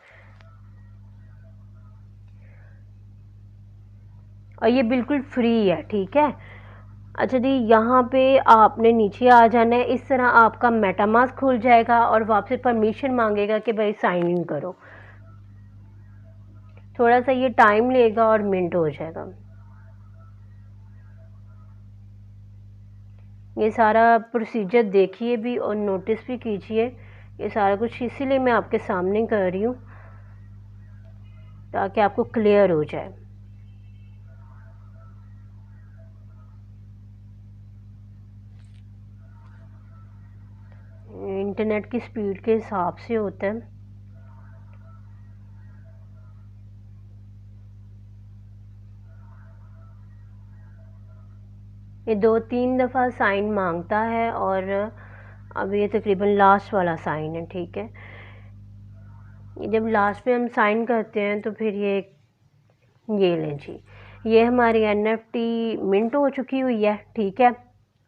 और ये बिल्कुल फ्री है, ठीक है। अच्छा जी, यहाँ पे आपने नीचे आ जाना है, इस तरह आपका मेटामास्क खुल जाएगा और वो आपसे परमिशन मांगेगा कि भाई साइन इन करो। थोड़ा सा ये टाइम लेगा और मिनट हो जाएगा। ये सारा प्रोसीजर देखिए भी और नोटिस भी कीजिए। ये सारा कुछ इसीलिए मैं आपके सामने कर रही हूँ ताकि आपको क्लियर हो जाए। इंटरनेट की स्पीड के हिसाब से होता है। ये 2-3 दफ़ा साइन मांगता है और अब ये तकरीबन लास्ट वाला साइन है, ठीक है। जब लास्ट में हम साइन करते हैं तो फिर ये लें जी, ये हमारी NFT मिंट हो चुकी हुई है, ठीक है।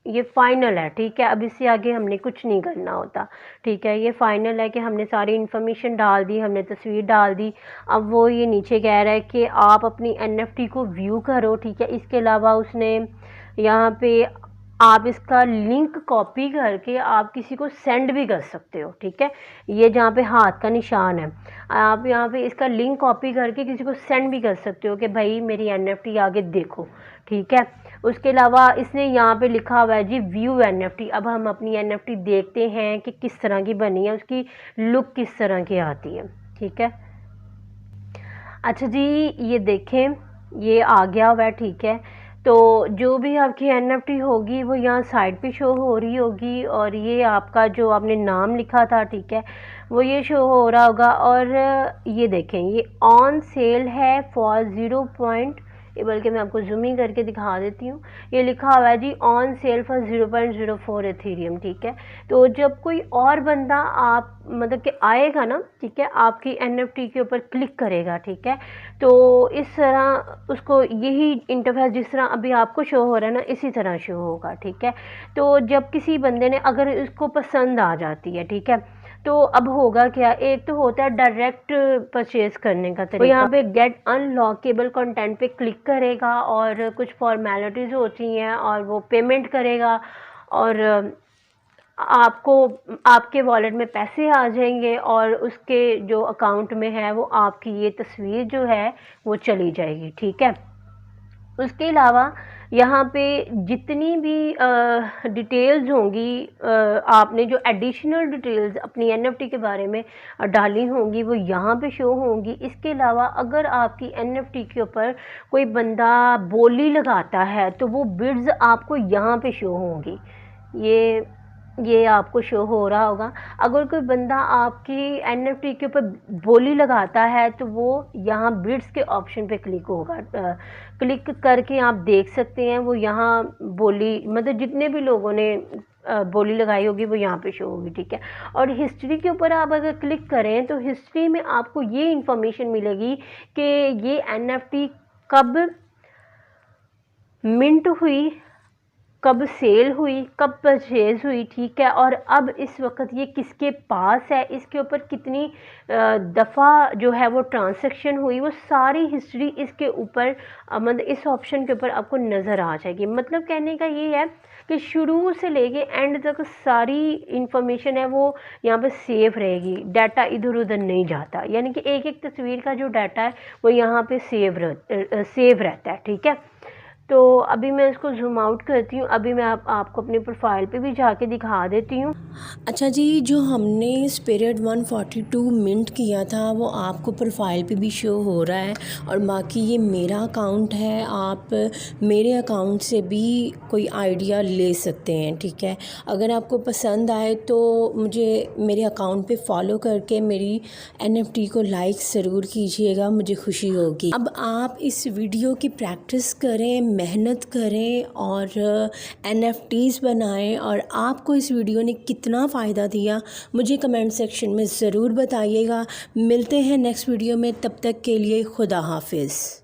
ये फाइनल है, ठीक है। अब इससे आगे हमने कुछ नहीं करना होता, ठीक है। ये फाइनल है कि हमने सारी इन्फॉर्मेशन डाल दी, हमने तस्वीर डाल दी। अब वो ये नीचे कह रहा है कि आप अपनी NFT को व्यू करो, ठीक है। इसके अलावा उसने यहाँ पे आप इसका लिंक कॉपी करके आप किसी को सेंड भी कर सकते हो, ठीक है। ये जहाँ पे हाथ का निशान है, आप यहाँ पे इसका लिंक कॉपी करके किसी को सेंड भी कर सकते हो कि भाई मेरी NFT आगे देखो, ठीक है। उसके अलावा इसने यहाँ पे लिखा हुआ है जी व्यू NFT। अब हम अपनी NFT देखते हैं कि किस तरह की बनी है, उसकी लुक किस तरह की आती है, ठीक है। अच्छा जी, ये देखें, ये आ गया हुआ है, ठीक है। तो जो भी आपकी NFT होगी वो यहाँ साइड पे शो हो रही होगी, और ये आपका जो आपने नाम लिखा था, ठीक है, वो ये शो हो रहा होगा। और ये देखें, ये ऑन सेल है फॉर 0. बल्कि मैं आपको जूमिंग करके दिखा देती हूँ। ये लिखा हुआ है जी ऑन सेल फॉर 0.04 एथेरियम, ठीक है। तो जब कोई और बंदा आप मतलब कि आएगा ना, ठीक है, आपकी NFT के ऊपर क्लिक करेगा, ठीक है, तो इस तरह उसको यही इंटरफेस जिस तरह अभी आपको शो हो रहा है ना, इसी तरह शो होगा, ठीक है। तो जब किसी बंदे ने अगर इसको पसंद आ जाती है, ठीक है, तो अब होगा क्या, एक तो होता है डायरेक्ट परचेज करने का तरीका। तो यहाँ पे गेट अनलॉकेबल कंटेंट पे क्लिक करेगा और कुछ फॉर्मेलिटीज़ होती हैं और वो पेमेंट करेगा, और आपको आपके वॉलेट में पैसे आ जाएंगे, और उसके जो अकाउंट में है वो आपकी ये तस्वीर जो है वो चली जाएगी, ठीक है। उसके अलावा यहाँ पे जितनी भी डिटेल्स होंगी, आपने जो एडिशनल डिटेल्स अपनी NFT के बारे में डाली होंगी वो यहाँ पे शो होंगी। इसके अलावा अगर आपकी NFT के ऊपर कोई बंदा बोली लगाता है तो वो बिड्स आपको यहाँ पे शो होंगी। ये आपको शो हो रहा होगा। अगर कोई बंदा आपकी NFT के ऊपर बोली लगाता है तो वो यहाँ बिड्स के ऑप्शन पे क्लिक होगा, क्लिक करके आप देख सकते हैं वो यहाँ बोली, मतलब जितने भी लोगों ने बोली लगाई होगी वो यहाँ पे शो होगी, ठीक है। और हिस्ट्री के ऊपर आप अगर क्लिक करें तो हिस्ट्री में आपको ये इंफॉर्मेशन मिलेगी कि ये NFT कब मिंट हुई, कब सेल हुई, कब परचेज हुई, ठीक है। और अब इस वक्त ये किसके पास है, इसके ऊपर कितनी दफ़ा जो है वो ट्रांजैक्शन हुई, वो सारी हिस्ट्री इसके ऊपर मतलब इस ऑप्शन के ऊपर आपको नज़र आ जाएगी। मतलब कहने का ये है कि शुरू से लेके एंड तक सारी इंफॉर्मेशन है वो यहाँ पे सेव रहेगी, डाटा इधर उधर नहीं जाता। यानी कि एक एक तस्वीर का जो डाटा है वो यहाँ पे सेव रहता है, ठीक है। तो अभी मैं इसको जूम आउट करती हूँ। अभी मैं आपको अपनी प्रोफाइल पे भी जाके दिखा देती हूँ। अच्छा जी, जो हमने स्पिरिट 142 मिंट किया था वो आपको प्रोफाइल पे भी शो हो रहा है, और बाकी ये मेरा अकाउंट है, आप मेरे अकाउंट से भी कोई आइडिया ले सकते हैं, ठीक है। अगर आपको पसंद आए तो मुझे मेरे अकाउंट पे फॉलो करके मेरी NFT को लाइक ज़रूर कीजिएगा, मुझे खुशी होगी। अब आप इस वीडियो की प्रैक्टिस करें, मेहनत करें और NFTs बनाएं, और आपको इस वीडियो ने कितना फ़ायदा दिया मुझे कमेंट सेक्शन में ज़रूर बताइएगा। मिलते हैं नेक्स्ट वीडियो में, तब तक के लिए खुदा हाफिज़।